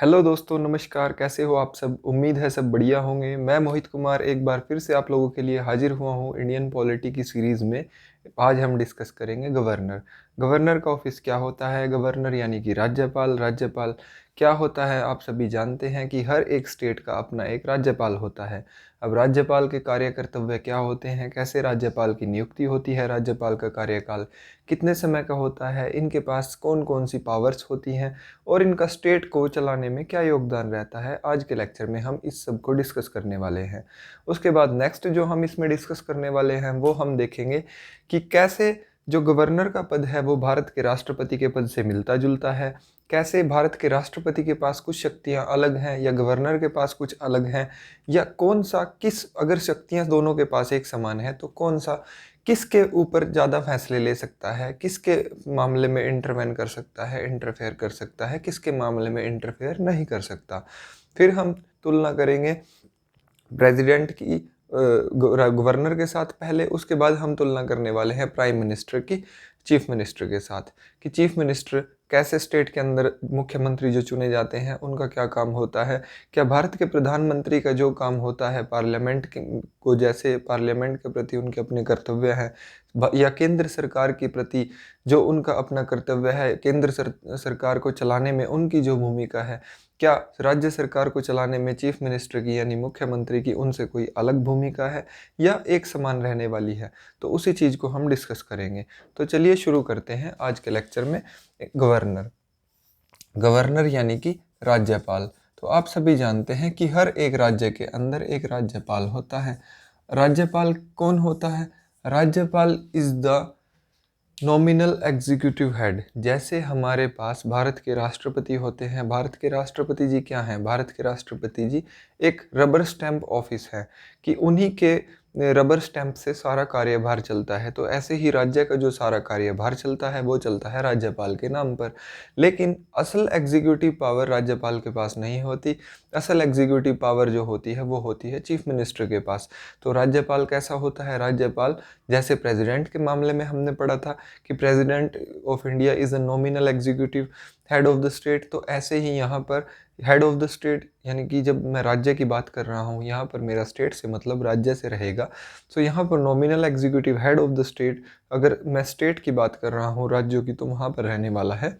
Hello दोस्तों, नमस्कार। कैसे हो आप सब? उम्मीद है सब बढ़िया होंगे। मैं मोहित कुमार एक बार फिर से आप लोगों के लिए हाजिर हुआ हूँ इंडियन पॉलिटी की सीरीज़ में। आज हम डिस्कस करेंगे गवर्नर। गवर्नर का ऑफिस क्या होता है? गवर्नर यानी कि राज्यपाल। राज्यपाल क्या होता है? आप सभी जानते हैं कि हर एक स्टेट का अपना एक राज्यपाल होता है। अब राज्यपाल के कार्य कर्तव्य क्या होते हैं? कैसे राज्यपाल की नियुक्ति होती है? राज्यपाल का कार्यकाल कितने समय का होता है? इनके पास कौन कौन सी पावर्स होती हैं और इनका स्टेट को चलाने में क्या योगदान रहता है? आज के लेक्चर में हम इस सब को डिस्कस करने वाले हैं। उसके बाद नेक्स्ट जो हम इसमें डिस्कस करने वाले हैं वो हम देखेंगे कि कैसे जो गवर्नर का पद है वो भारत के राष्ट्रपति के पद से मिलता जुलता है। कैसे भारत के राष्ट्रपति के पास कुछ शक्तियां अलग हैं या गवर्नर के पास कुछ अलग हैं, या कौन सा किस अगर शक्तियां दोनों के पास एक समान है तो कौन सा किसके ऊपर ज़्यादा फैसले ले सकता है, किसके मामले में इंटरवेन कर सकता है, इंटरफेयर कर सकता है, किसके मामले में इंटरफेयर नहीं कर सकता। फिर हम तुलना करेंगे प्रेसिडेंट की गवर्नर के साथ पहले, उसके बाद हम तुलना करने वाले हैं प्राइम मिनिस्टर की चीफ मिनिस्टर के साथ कि चीफ मिनिस्टर कैसे स्टेट के अंदर मुख्यमंत्री जो चुने जाते हैं उनका क्या काम होता है। क्या भारत के प्रधानमंत्री का जो काम होता है पार्लियामेंट को, जैसे पार्लियामेंट के प्रति उनके अपने कर्तव्य हैं, या केंद्र सरकार के प्रति जो उनका अपना कर्तव्य है, केंद्र सरकार को चलाने में उनकी जो भूमिका है, क्या राज्य सरकार को चलाने में चीफ मिनिस्टर की यानी मुख्यमंत्री की उनसे कोई अलग भूमिका है या एक समान रहने वाली है? तो उसी चीज़ को हम डिस्कस करेंगे। तो चलिए शुरू करते हैं आज के लेक्चर में। गवर्नर। गवर्नर यानी कि राज्यपाल। तो आप सभी जानते हैं कि हर एक राज्य के अंदर एक राज्यपाल होता है। राज्यपाल कौन होता है? राज्यपाल is the nominal executive head. जैसे हमारे पास भारत के राष्ट्रपति होते हैं। भारत के राष्ट्रपति जी क्या हैं? भारत के राष्ट्रपति जी एक रबर स्टैंप ऑफिस है कि उन्हीं के रबर स्टैंप से सारा कार्यभार चलता है। तो ऐसे ही राज्य का जो सारा कार्यभार चलता है वो चलता है राज्यपाल के नाम पर। लेकिन असल एग्जीक्यूटिव पावर राज्यपाल के पास नहीं होती। असल एग्जीक्यूटिव पावर जो होती है वो होती है चीफ मिनिस्टर के पास। तो राज्यपाल कैसा होता है? राज्यपाल जैसे प्रेसिडेंट के मामले में हमने पढ़ा था कि president of India is a nominal executive head of the state, तो ऐसे ही यहाँ पर हेड ऑफ द स्टेट यानी कि जब मैं राज्य की बात कर रहा हूँ यहाँ पर मेरा स्टेट से मतलब राज्य से रहेगा। तो यहाँ पर nominal executive head of the state, अगर मैं स्टेट की बात कर रहा हूँ राज्यों की, तो वहाँ पर रहने वाला है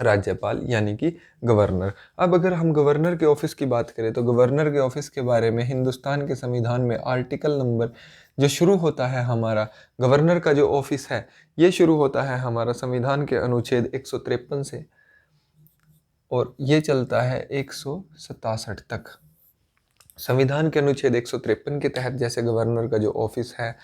राज्यपाल यानी कि गवर्नर। अब अगर हम गवर्नर के ऑफिस की बात करें तो गवर्नर के ऑफिस के बारे में हिंदुस्तान के संविधान में आर्टिकल नंबर जो शुरू होता है हमारा, गवर्नर का जो ऑफिस है ये शुरू होता है हमारा संविधान के अनुच्छेद 153 से और ये चलता है 167 तक। संविधान के अनुच्छेद 153 के तहत जैसे गवर्नर का जो ऑफिस है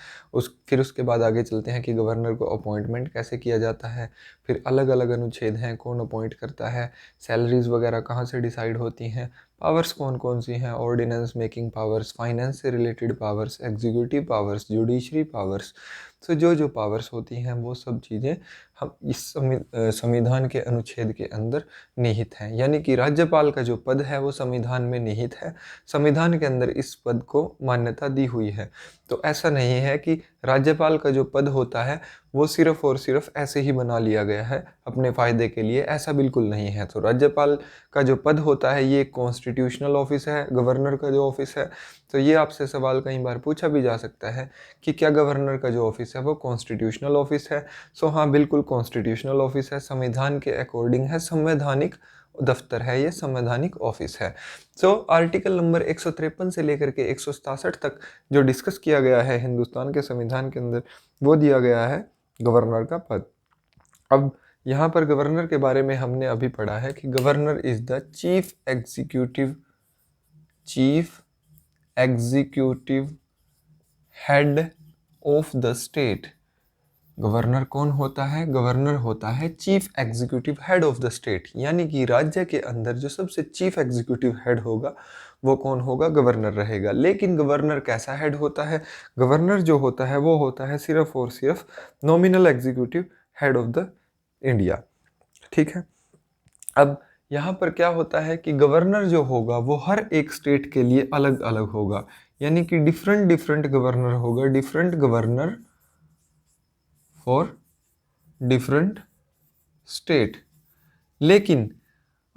फिर उसके बाद आगे चलते हैं कि गवर्नर को अपॉइंटमेंट कैसे किया जाता है। फिर अलग अलग अनुच्छेद हैं, कौन अपॉइंट करता है, सैलरीज वगैरह कहाँ से डिसाइड होती हैं, पावर्स कौन कौन सी हैं, ऑर्डिनेंस मेकिंग पावर्स, फाइनेंस से related powers, executive powers, judiciary powers. तो जो जो पावर्स होती हैं वो सब चीज़ें हम इस संविधान के अनुच्छेद के अंदर निहित हैं। यानी कि राज्यपाल का जो पद है वो संविधान में निहित है। संविधान के अंदर इस पद को मान्यता दी हुई है। तो ऐसा नहीं है कि राज्यपाल का जो पद होता है वो सिर्फ और सिर्फ ऐसे ही बना लिया गया है अपने फ़ायदे के लिए, ऐसा बिल्कुल नहीं है। तो राज्यपाल का जो पद होता है ये कॉन्स्टिट्यूशनल ऑफिस है। गवर्नर का जो ऑफिस है, तो ये आपसे सवाल कई बार पूछा भी जा सकता है कि क्या गवर्नर का जो ऑफिस है वो कॉन्स्टिट्यूशनल ऑफिस है? सो हाँ, बिल्कुल कॉन्स्टिट्यूशनल ऑफिस है, संविधान के अकॉर्डिंग है, संवैधानिक दफ्तर है, ये संवैधानिक ऑफिस है। सो आर्टिकल नंबर 153 से लेकर के 167 तक जो डिस्कस किया गया है हिंदुस्तान के संविधान के अंदर वो दिया गया है गवर्नर का पद। अब यहाँ पर गवर्नर के बारे में हमने अभी पढ़ा है कि governor is the chief executive head of the state. Governor कौन होता है? गवर्नर होता है chief executive head of the state, यानी कि राज्य के अंदर जो सबसे चीफ एग्जीक्यूटिव हेड होगा वो कौन होगा? गवर्नर रहेगा। लेकिन गवर्नर कैसा हेड होता है? गवर्नर जो होता है वो होता है सिर्फ और सिर्फ nominal executive head of the India. ठीक है। अब यहाँ पर क्या होता है कि गवर्नर जो होगा वो हर एक स्टेट के लिए अलग अलग होगा, यानी कि डिफरेंट डिफरेंट गवर्नर होगा, different governor for different state. लेकिन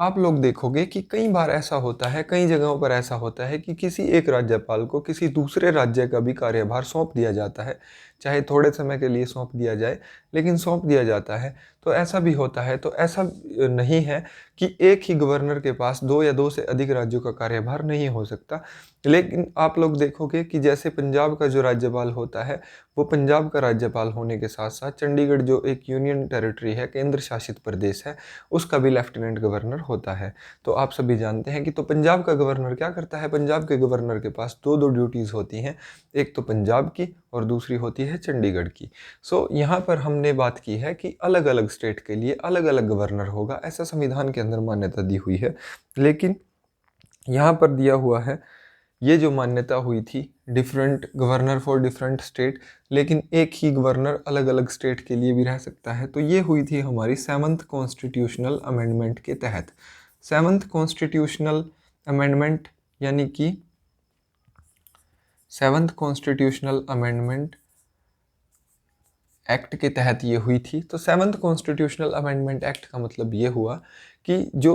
आप लोग देखोगे कि कई बार ऐसा होता है, कई जगहों पर ऐसा होता है कि किसी एक राज्यपाल को किसी दूसरे राज्य का भी कार्यभार सौंप दिया जाता है, चाहे थोड़े समय के लिए सौंप दिया जाए, लेकिन सौंप दिया जाता है। तो ऐसा भी होता है। तो ऐसा नहीं है कि एक ही गवर्नर के पास दो या दो से अधिक राज्यों का कार्यभार नहीं हो सकता। लेकिन आप लोग देखोगे कि जैसे पंजाब का जो राज्यपाल होता है, वो पंजाब का राज्यपाल होने के साथ साथ चंडीगढ़ जो एक यूनियन टेरिटरी है, केंद्र शासित प्रदेश है, उसका भी लेफ्टिनेंट गवर्नर होता है। तो आप सभी जानते हैं कि तो पंजाब का गवर्नर क्या करता है, पंजाब के गवर्नर के पास दो दो ड्यूटीज़ होती हैं, एक तो पंजाब की और दूसरी होती है चंडीगढ़ की। सो यहाँ पर हमने बात की है कि अलग अलग स्टेट के लिए अलग अलग गवर्नर होगा, ऐसा संविधान के अंदर मान्यता दी हुई है। लेकिन यहाँ पर दिया हुआ है, ये जो मान्यता हुई थी different governor for different state, लेकिन एक ही गवर्नर अलग अलग स्टेट के लिए भी रह सकता है। तो ये हुई थी हमारी 7th कॉन्स्टिट्यूशनल अमेंडमेंट के तहत। 7th कॉन्स्टिट्यूशनल अमेंडमेंट यानी कि 7th कॉन्स्टिट्यूशनल अमेंडमेंट एक्ट के तहत ये हुई थी। तो 7th कॉन्स्टिट्यूशनल अमेंडमेंट एक्ट का मतलब ये हुआ कि जो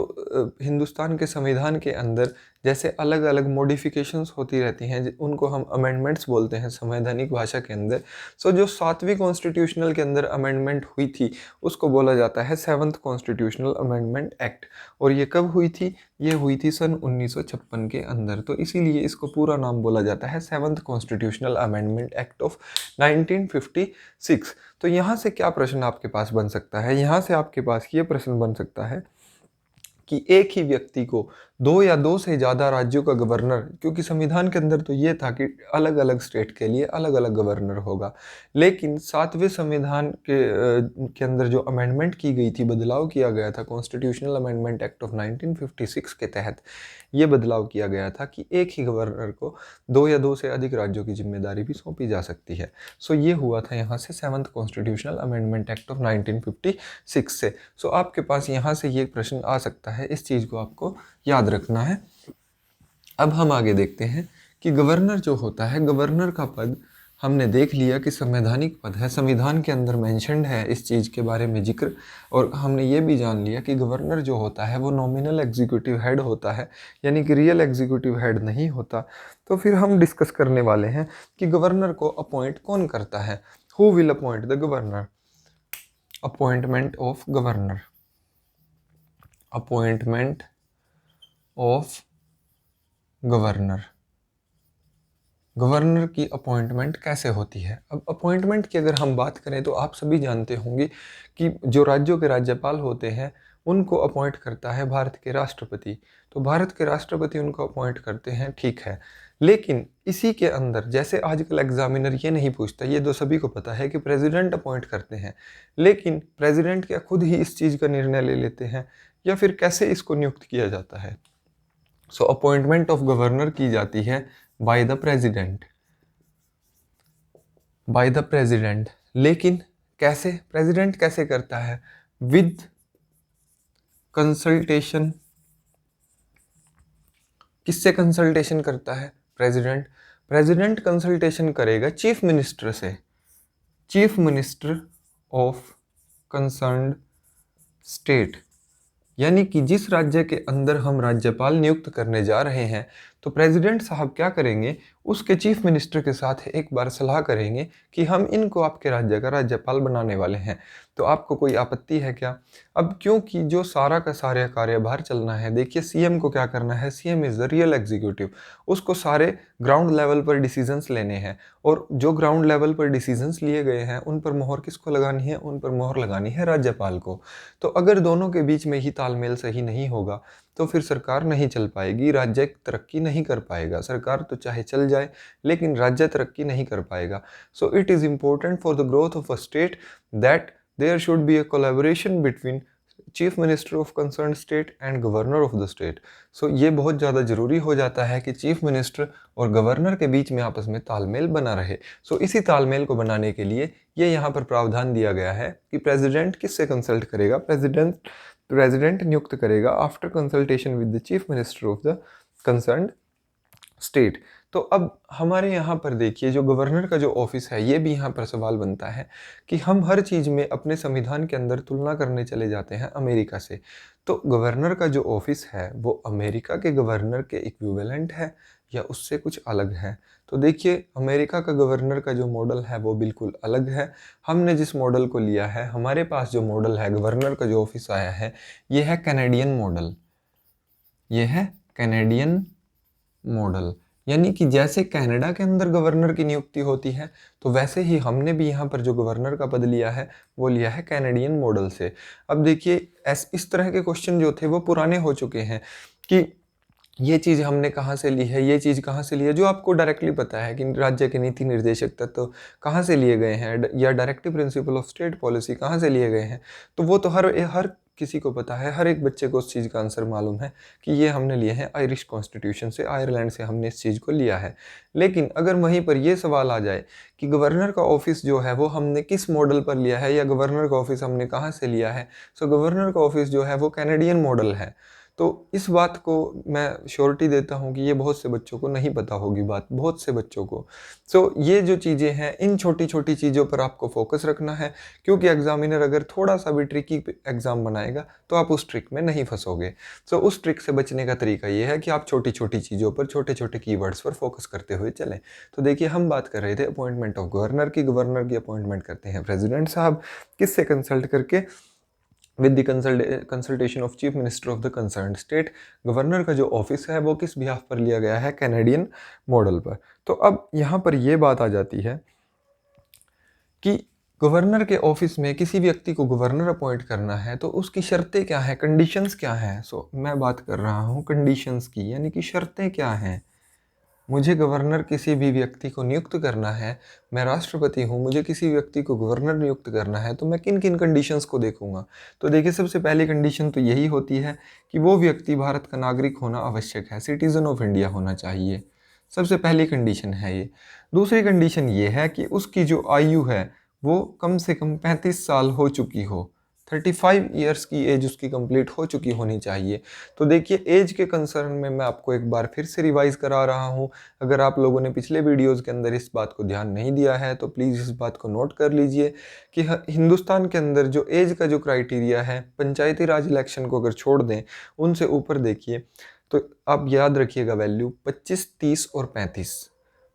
हिंदुस्तान के संविधान के अंदर जैसे अलग अलग मॉडिफिकेशंस होती रहती हैं, उनको हम अमेंडमेंट्स बोलते हैं संवैधानिक भाषा के अंदर। सो जो 7वीं कॉन्स्टिट्यूशनल के अंदर अमेंडमेंट हुई थी उसको बोला जाता है 7th कॉन्स्टिट्यूशनल अमेंडमेंट एक्ट। और ये कब हुई थी? ये हुई थी सन 1956 के अंदर। तो इसीलिए इसको पूरा नाम बोला जाता है 7th constitutional amendment act of 1956। तो यहाँ से क्या प्रश्न आपके पास बन सकता है? यहाँ से आपके पास ये प्रश्न बन सकता है कि एक ही व्यक्ति को दो या दो से ज़्यादा राज्यों का गवर्नर, क्योंकि संविधान के अंदर तो ये था कि अलग अलग स्टेट के लिए अलग अलग गवर्नर होगा, लेकिन 7वें संविधान के अंदर जो अमेंडमेंट की गई थी, बदलाव किया गया था कॉन्स्टिट्यूशनल अमेंडमेंट एक्ट ऑफ 1956 के तहत, ये बदलाव किया गया था कि एक ही गवर्नर को दो या दो से अधिक राज्यों की जिम्मेदारी भी सौंपी जा सकती है। सो ये हुआ था यहाँ से 7th constitutional amendment act of 1956 से। सो आपके पास यहाँ से ये प्रश्न आ सकता है, इस चीज़ को आपको याद रखना है। अब हम आगे देखते हैं कि गवर्नर जो होता है, गवर्नर का पद हमने देख लिया कि संवैधानिक पद है, संविधान के अंदर मेंशन्ड है इस चीज़ के बारे में जिक्र। और हमने ये भी जान लिया कि गवर्नर जो होता है वो नॉमिनल एग्जीक्यूटिव हेड होता है, यानी कि रियल एग्जीक्यूटिव हेड नहीं होता। तो फिर हम डिस्कस करने वाले हैं कि गवर्नर को अपॉइंट कौन करता है। Who will appoint the governor? Appointment of governor, appointment of governor. Governor की अपॉइंटमेंट कैसे होती है? अब अपॉइंटमेंट की अगर हम बात करें तो आप सभी जानते होंगे कि जो राज्यों के राज्यपाल होते हैं उनको अपॉइंट करता है भारत के राष्ट्रपति। तो भारत के राष्ट्रपति उनको अपॉइंट करते हैं, ठीक है। लेकिन इसी के अंदर जैसे आजकल एग्जामिनर ये नहीं पूछता, ये तो सभी को पता है कि प्रेसिडेंट अपॉइंट करते हैं, लेकिन प्रेसिडेंट क्या खुद ही इस चीज़ का निर्णय ले लेते हैं या फिर कैसे इसको नियुक्त किया जाता है? सो अपॉइंटमेंट ऑफ गवर्नर की जाती है by the president, by the president. लेकिन कैसे? प्रेसिडेंट कैसे करता है? With consultation. किससे कंसल्टेशन करता है प्रेसिडेंट? प्रेसिडेंट कंसल्टेशन करेगा चीफ मिनिस्टर से, chief minister of concerned state. यानी कि जिस राज्य के अंदर हम राज्यपाल नियुक्त करने जा रहे हैं, तो प्रेसिडेंट साहब क्या करेंगे, उसके चीफ मिनिस्टर के साथ एक बार सलाह करेंगे कि हम इनको आपके राज्य का राज्यपाल बनाने वाले हैं, तो आपको कोई आपत्ति है क्या? अब क्योंकि जो सारा का सारा कार्यभार चलना है, देखिए सीएम को क्या करना है, CM is the real executive, उसको सारे ग्राउंड लेवल पर डिसीजंस लेने हैं, और जो ग्राउंड लेवल पर डिसीजंस लिए गए हैं उन पर मोहर किसको लगानी है? उन पर मोहर लगानी है राज्यपाल को। तो अगर दोनों के बीच में ही तालमेल सही नहीं होगा तो फिर सरकार नहीं चल पाएगी, राज्य तरक्की नहीं कर पाएगा। सरकार तो चाहे चल जाए लेकिन राज्य तरक्की नहीं कर पाएगा। So it is important for the growth of a state that there should be a collaboration between chief minister of concern state and governor of the state. So ये बहुत ज़्यादा ज़रूरी हो जाता है कि चीफ मिनिस्टर और गवर्नर के बीच में आपस में तालमेल बना रहे। सो इसी तालमेल को बनाने के लिए ये यहाँ पर प्रावधान दिया गया है कि प्रेसिडेंट किससे कंसल्ट करेगा? प्रेसिडेंट नियुक्त करेगा after consultation with the chief minister of the concerned state. तो अब हमारे यहाँ पर देखिए जो गवर्नर का जो ऑफिस है, ये भी यहाँ पर सवाल बनता है कि हम हर चीज़ में अपने संविधान के अंदर तुलना करने चले जाते हैं अमेरिका से। तो गवर्नर का जो ऑफिस है वो अमेरिका के गवर्नर के इक्विवेलेंट है या उससे कुछ अलग है? तो देखिए अमेरिका का गवर्नर का जो मॉडल है वो बिल्कुल अलग है। हमने जिस मॉडल को लिया है, हमारे पास जो मॉडल है गवर्नर का जो ऑफिस आया है, ये है कैनेडियन मॉडल। ये है कैनेडियन मॉडल, यानी कि जैसे कनाडा के अंदर गवर्नर की नियुक्ति होती है, तो वैसे ही हमने भी यहाँ पर जो गवर्नर का पद लिया है वो लिया है कैनेडियन मॉडल से। अब देखिए इस तरह के क्वेश्चन जो थे वो पुराने हो चुके हैं कि ये चीज़ हमने कहाँ से ली है, ये चीज़ कहाँ से ली है, जो आपको डायरेक्टली पता है कि राज्य के नीति निर्देशक तत्व तो कहाँ से लिए गए हैं या directive principle of state policy कहाँ से लिए गए हैं, तो वो तो हर किसी को पता है, हर एक बच्चे को उस चीज़ का आंसर मालूम है कि ये हमने लिए हैं आयरिश कॉन्स्टिट्यूशन से, आयरलैंड से हमने इस चीज़ को लिया है। लेकिन अगर वहीं पर ये सवाल आ जाए कि गवर्नर का ऑफिस जो है वो हमने किस मॉडल पर लिया है या गवर्नर का ऑफिस हमने कहाँ से लिया है, सो गवर्नर का ऑफिस जो है वो कैनेडियन मॉडल है। तो इस बात को मैं श्योरिटी देता हूँ कि ये बहुत से बच्चों को नहीं पता होगी बात, बहुत से बच्चों को। सो ये जो चीज़ें हैं, इन छोटी छोटी चीज़ों पर आपको फोकस रखना है, क्योंकि एग्जामिनर अगर थोड़ा सा भी ट्रिकी एग्ज़ाम बनाएगा तो आप उस ट्रिक में नहीं फंसोगे। सो उस ट्रिक से बचने का तरीका ये है कि आप छोटी छोटी चीज़ों पर, छोटे छोटे कीवर्ड्स पर फोकस करते हुए चलें। तो देखिए हम बात कर रहे थे अपॉइंटमेंट ऑफ गवर्नर की। गवर्नर की अपॉइंटमेंट करते हैं प्रेसिडेंट साहब, किससे कंसल्ट करके? With the consultation of chief minister of the concern state. Governor का जो ऑफिस है वो किस बिहाफ पर लिया गया है? कैनेडियन मॉडल पर। तो अब यहाँ पर ये बात आ जाती है कि गवर्नर के ऑफिस में किसी व्यक्ति को गवर्नर अपॉइंट करना है तो उसकी शर्तें क्या हैं, कंडीशंस क्या हैं? सो मैं बात कर रहा हूँ कंडीशंस की, यानी कि शर्तें क्या हैं। मुझे गवर्नर किसी भी व्यक्ति को नियुक्त करना है, मैं राष्ट्रपति हूँ, मुझे किसी व्यक्ति को गवर्नर नियुक्त करना है, तो मैं किन किन कंडीशंस को देखूंगा? तो देखिए सबसे पहली कंडीशन तो यही होती है कि वो व्यक्ति भारत का नागरिक होना आवश्यक है, सिटीजन ऑफ इंडिया होना चाहिए। सबसे पहली कंडीशन है ये। दूसरी कंडीशन ये है कि उसकी जो आयु है वो कम से कम 35 साल हो चुकी हो, 35 ईयर्स की एज उसकी कंप्लीट हो चुकी होनी चाहिए। तो देखिए एज के कंसर्न में मैं आपको एक बार फिर से रिवाइज करा रहा हूँ। अगर आप लोगों ने पिछले वीडियोस के अंदर इस बात को ध्यान नहीं दिया है तो प्लीज़ इस बात को नोट कर लीजिए कि हिंदुस्तान के अंदर जो एज का जो क्राइटेरिया है, पंचायती राज इलेक्शन को अगर छोड़ दें, उनसे ऊपर देखिए तो आप याद रखिएगा वैल्यू 25, 30 और 35।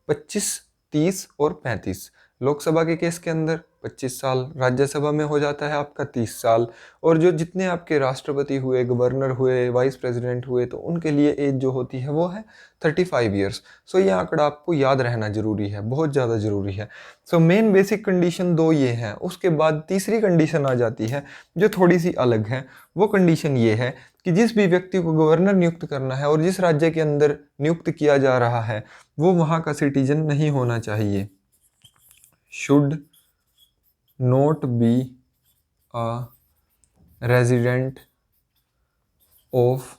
25, 30 और 35 लोकसभा के केस के अंदर 25 साल, राज्यसभा में हो जाता है आपका 30 साल, और जो जितने आपके राष्ट्रपति हुए, गवर्नर हुए, वाइस प्रेसिडेंट हुए, तो उनके लिए एज जो होती है वो है 35 ईयर्स। सो ये आंकड़ा आपको याद रहना जरूरी है, बहुत ज़्यादा जरूरी है। सो मेन बेसिक कंडीशन दो ये हैं। उसके बाद तीसरी कंडीशन आ जाती है जो थोड़ी सी अलग है। वो कंडीशन ये है कि जिस भी व्यक्ति को गवर्नर नियुक्त करना है और जिस राज्य के अंदर नियुक्त किया जा रहा है वो वहाँ का सिटीजन नहीं होना चाहिए। Should not be a resident of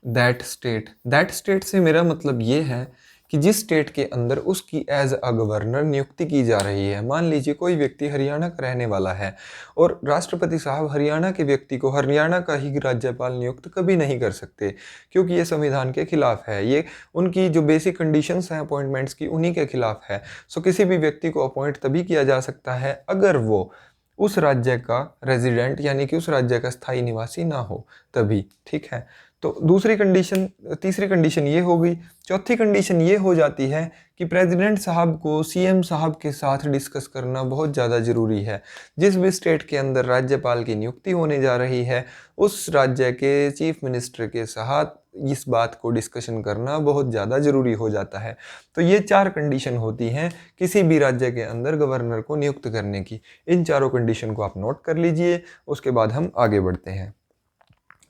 that state. That state से मेरा मतलब ये है कि जिस स्टेट के अंदर उसकी एज अ गवर्नर नियुक्ति की जा रही है। मान लीजिए कोई व्यक्ति हरियाणा का रहने वाला है और राष्ट्रपति साहब हरियाणा के व्यक्ति को हरियाणा का ही राज्यपाल नियुक्त कभी नहीं कर सकते, क्योंकि ये संविधान के खिलाफ है। ये उनकी जो बेसिक कंडीशंस हैं अपॉइंटमेंट्स की, उन्हीं के खिलाफ है। सो किसी भी व्यक्ति को अपॉइंट तभी किया जा सकता है अगर वो उस राज्य का रेजिडेंट यानी कि उस राज्य का स्थायी निवासी ना हो, तभी। ठीक है, तो दूसरी कंडीशन, तीसरी कंडीशन ये हो गई। चौथी कंडीशन ये हो जाती है कि प्रेसिडेंट साहब को सीएम साहब के साथ डिस्कस करना बहुत ज़्यादा ज़रूरी है। जिस भी स्टेट के अंदर राज्यपाल की नियुक्ति होने जा रही है उस राज्य के चीफ मिनिस्टर के साथ इस बात को डिस्कशन करना बहुत ज़्यादा ज़रूरी हो जाता है। तो ये 4 कंडीशन होती हैं किसी भी राज्य के अंदर गवर्नर को नियुक्त करने की। इन चारों कंडीशन को आप नोट कर लीजिए, उसके बाद हम आगे बढ़ते हैं।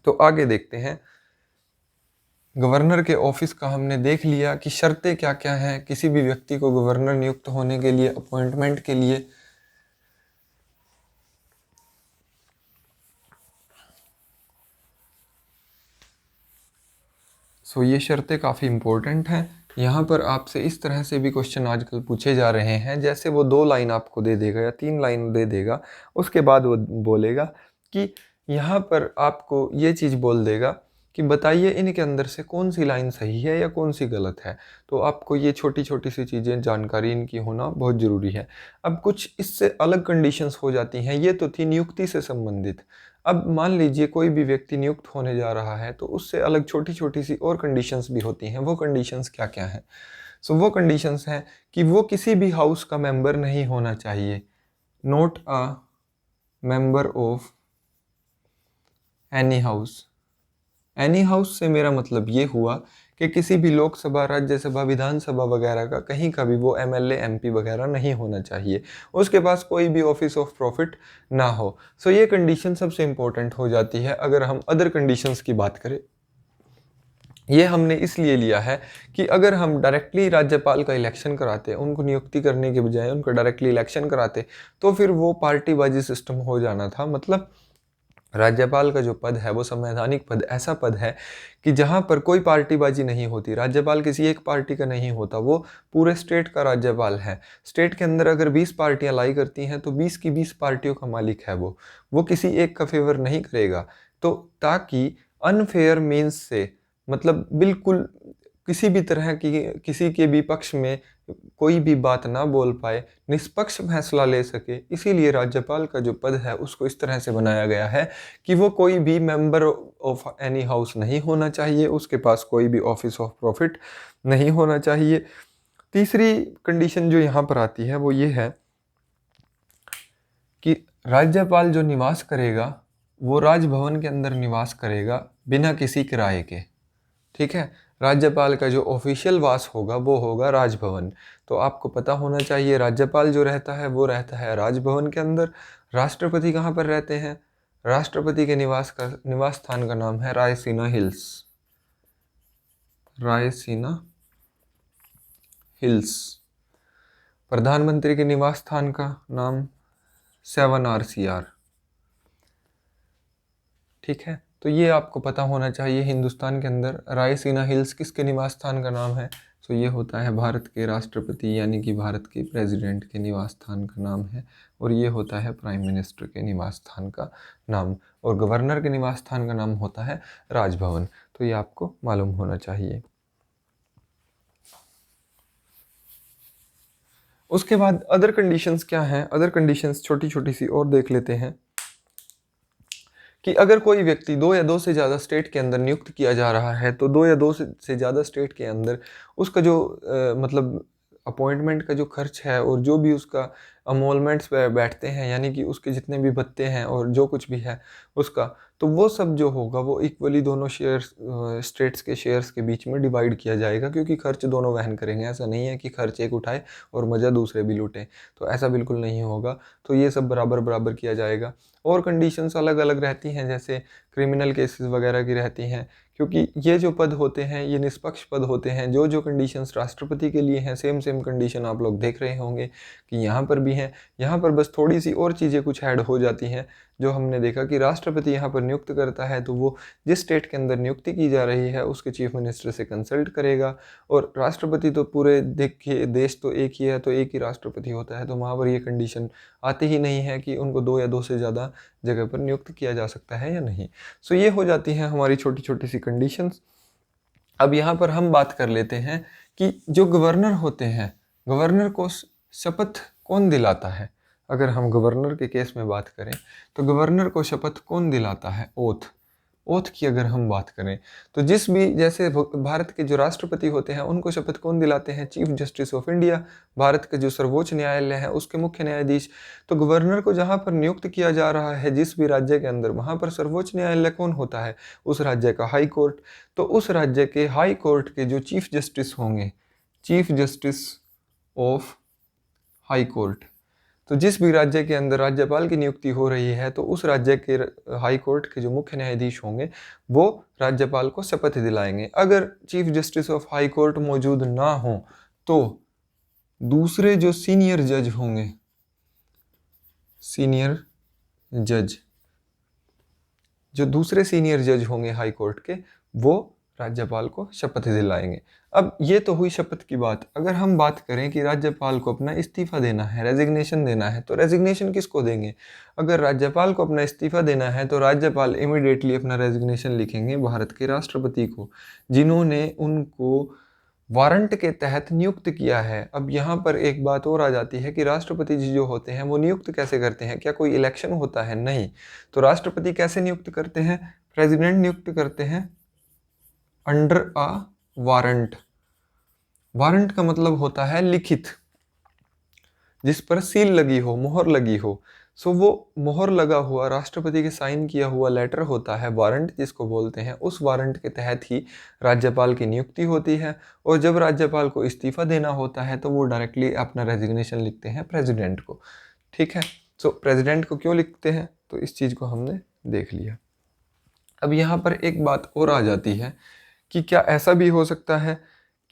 तो आगे देखते हैं, गवर्नर के ऑफिस का हमने देख लिया कि शर्तें क्या क्या हैं किसी भी व्यक्ति को गवर्नर नियुक्त होने के लिए, अपॉइंटमेंट के लिए। सो ये शर्तें काफ़ी इम्पोर्टेंट हैं। यहाँ पर आपसे इस तरह से भी क्वेश्चन आजकल पूछे जा रहे हैं, जैसे वो 2 लाइन आपको दे देगा या 3 लाइन दे देगा, उसके बाद वो बोलेगा कि यहाँ पर आपको ये चीज़ बोल देगा कि बताइए इनके अंदर से कौन सी लाइन सही है या कौन सी गलत है। तो आपको ये छोटी छोटी सी चीज़ें जानकारी इनकी होना बहुत ज़रूरी है। अब कुछ इससे अलग कंडीशंस हो जाती हैं, ये तो थी नियुक्ति से संबंधित। अब मान लीजिए कोई भी व्यक्ति नियुक्त होने जा रहा है तो उससे अलग छोटी छोटी सी और कंडीशंस भी होती हैं। वो कंडीशंस क्या क्या हैं? सो वो कंडीशंस हैं कि वो किसी भी हाउस का मेंबर नहीं होना चाहिए, not a member of any house. Any house से मेरा मतलब ये हुआ कि किसी भी लोकसभा, राज्यसभा, विधानसभा वगैरह का कहीं का भी वो एमएलए, एमपी वगैरह नहीं होना चाहिए, उसके पास कोई भी ऑफिस ऑफ प्रॉफिट ना हो। सो ये कंडीशन सबसे इम्पोर्टेंट हो जाती है। अगर हम अदर कंडीशंस की बात करें, ये हमने इसलिए लिया है कि अगर हम डायरेक्टली राज्यपाल का इलेक्शन कराते, उनको नियुक्ति करने के बजाय उनको डायरेक्टली इलेक्शन कराते, तो फिर वो पार्टीबाजी सिस्टम हो जाना था। मतलब राज्यपाल का जो पद है वो संवैधानिक पद, ऐसा पद है कि जहाँ पर कोई पार्टीबाजी नहीं होती। राज्यपाल किसी एक पार्टी का नहीं होता, वो पूरे स्टेट का राज्यपाल है। स्टेट के अंदर अगर 20 पार्टियां लाई करती हैं तो 20 की 20 पार्टियों का मालिक है वो किसी एक का फेवर नहीं करेगा। तो ताकि अनफेयर मीन्स से, मतलब बिल्कुल किसी भी तरह की, किसी के भी पक्ष में कोई भी बात ना बोल पाए, निष्पक्ष फैसला ले सके, इसीलिए राज्यपाल का जो पद है उसको इस तरह से बनाया गया है कि वो कोई भी मेंबर ऑफ एनी हाउस नहीं होना चाहिए, उसके पास कोई भी ऑफिस ऑफ प्रॉफिट नहीं होना चाहिए। तीसरी कंडीशन जो यहाँ पर आती है वो ये है कि राज्यपाल जो निवास करेगा वो राजभवन के अंदर निवास करेगा बिना किसी किराए के। ठीक है, राज्यपाल का जो ऑफिशियल वास होगा वो होगा राजभवन। तो आपको पता होना चाहिए राज्यपाल जो रहता है वो रहता है राजभवन के अंदर। राष्ट्रपति कहाँ पर रहते हैं? राष्ट्रपति के निवास स्थान का नाम है रायसीना हिल्स। रायसीना हिल्स। प्रधानमंत्री के निवास स्थान का नाम 7RCR। ठीक है, तो ये आपको पता होना चाहिए। हिंदुस्तान के अंदर रायसीना हिल्स किसके निवास स्थान का नाम है? तो ये होता है भारत के राष्ट्रपति यानी कि भारत के प्रेसिडेंट के निवास स्थान का नाम है, और ये होता है प्राइम मिनिस्टर के निवास स्थान का नाम, और गवर्नर के निवास स्थान का नाम होता है राजभवन। तो ये आपको मालूम होना चाहिए। उसके बाद अदर कंडीशंस क्या हैं? अदर कंडीशंस छोटी छोटी सी और देख लेते हैं कि अगर कोई व्यक्ति 2 या 2 से ज़्यादा स्टेट के अंदर नियुक्त किया जा रहा है तो 2 या 2 से ज़्यादा स्टेट के अंदर उसका जो मतलब अपॉइंटमेंट का जो खर्च है और जो भी उसका अमोलमेंट्स पे बैठते हैं, यानी कि उसके जितने भी भत्ते हैं और जो कुछ भी है उसका, तो वो सब जो होगा वो इक्वली दोनों शेयर्स, स्टेट्स के शेयर्स के बीच में डिवाइड किया जाएगा, क्योंकि खर्च दोनों वहन करेंगे। ऐसा नहीं है कि खर्च एक उठाए और मज़ा दूसरे भी लूटें, तो ऐसा बिल्कुल नहीं होगा। तो ये सब बराबर बराबर किया जाएगा। और कंडीशंस अलग अलग रहती हैं, जैसे क्रिमिनल केसेस वगैरह की रहती हैं, क्योंकि ये जो पद होते हैं ये निष्पक्ष पद होते हैं। जो जो कंडीशंस राष्ट्रपति के लिए हैं सेम सेम कंडीशन आप लोग देख रहे होंगे कि यहाँ पर भी हैं। यहाँ पर बस थोड़ी सी और चीज़ें कुछ ऐड हो जाती हैं। जो हमने देखा कि राष्ट्रपति यहाँ पर नियुक्त करता है तो वो जिस स्टेट के अंदर नियुक्ति की जा रही है उसके चीफ मिनिस्टर से कंसल्ट करेगा, और राष्ट्रपति तो पूरे देखिए देश तो एक ही है तो एक ही राष्ट्रपति होता है, तो वहाँ पर ये कंडीशन आती ही नहीं है कि उनको 2 या 2 से ज़्यादा जगह पर नियुक्त किया जा सकता है या नहीं। सो ये हो जाती हैं हमारी छोटी छोटी सी कंडीशंस। अब यहाँ पर हम बात कर लेते हैं कि जो गवर्नर होते हैं, गवर्नर को शपथ कौन दिलाता है? अगर हम गवर्नर के केस में बात करें तो गवर्नर को शपथ कौन दिलाता है? ओथ। ओथ की अगर हम बात करें तो जिस भी, जैसे भारत के जो राष्ट्रपति होते हैं उनको शपथ कौन दिलाते हैं? Chief justice of India, Bharat के जो सर्वोच्च न्यायालय है उसके मुख्य न्यायाधीश। तो गवर्नर को जहाँ पर नियुक्त किया जा रहा है जिस भी राज्य के अंदर, वहाँ पर सर्वोच्च न्यायालय कौन होता है? उस राज्य का हाई कोर्ट। तो उस राज्य के हाई कोर्ट के जो चीफ जस्टिस होंगे, chief justice of high court, तो जिस भी राज्य के अंदर राज्यपाल की नियुक्ति हो रही है तो उस राज्य के हाई कोर्ट के जो मुख्य न्यायाधीश होंगे वो राज्यपाल को शपथ दिलाएंगे। अगर chief justice of high court मौजूद ना हो तो दूसरे जो सीनियर जज होंगे, सीनियर जज, जो दूसरे सीनियर जज होंगे हाई कोर्ट के, वो राज्यपाल को शपथ दिलाएंगे। अब ये तो हुई शपथ की बात। अगर हम बात करें कि राज्यपाल को अपना इस्तीफा देना है, रेजिग्नेशन देना है, तो रेजिग्नेशन किसको देंगे? अगर राज्यपाल को अपना इस्तीफा देना है तो राज्यपाल इमिडिएटली अपना रेजिग्नेशन लिखेंगे भारत के राष्ट्रपति को, जिन्होंने उनको वारंट के तहत नियुक्त किया है। अब यहाँ पर एक बात और आ जाती है कि राष्ट्रपति जी जो होते हैं वो नियुक्त कैसे करते हैं? क्या कोई इलेक्शन होता है? नहीं। तो राष्ट्रपति कैसे नियुक्त करते हैं? प्रेसिडेंट नियुक्त करते हैं अंडर अ वारंट। वारंट का मतलब होता है लिखित, जिस पर सील लगी हो, मोहर लगी हो। सो वो मोहर लगा हुआ, राष्ट्रपति के साइन किया हुआ लेटर होता है वारंट जिसको बोलते हैं। उस वारंट के तहत ही राज्यपाल की नियुक्ति होती है। और जब राज्यपाल को इस्तीफा देना होता है तो वो डायरेक्टली अपना रेजिग्नेशन लिखते हैं प्रेसिडेंट को। ठीक है। सो प्रेसिडेंट को क्यों लिखते हैं, तो इस चीज़ को हमने देख लिया। अब यहाँ पर एक बात और आ जाती है कि क्या ऐसा भी हो सकता है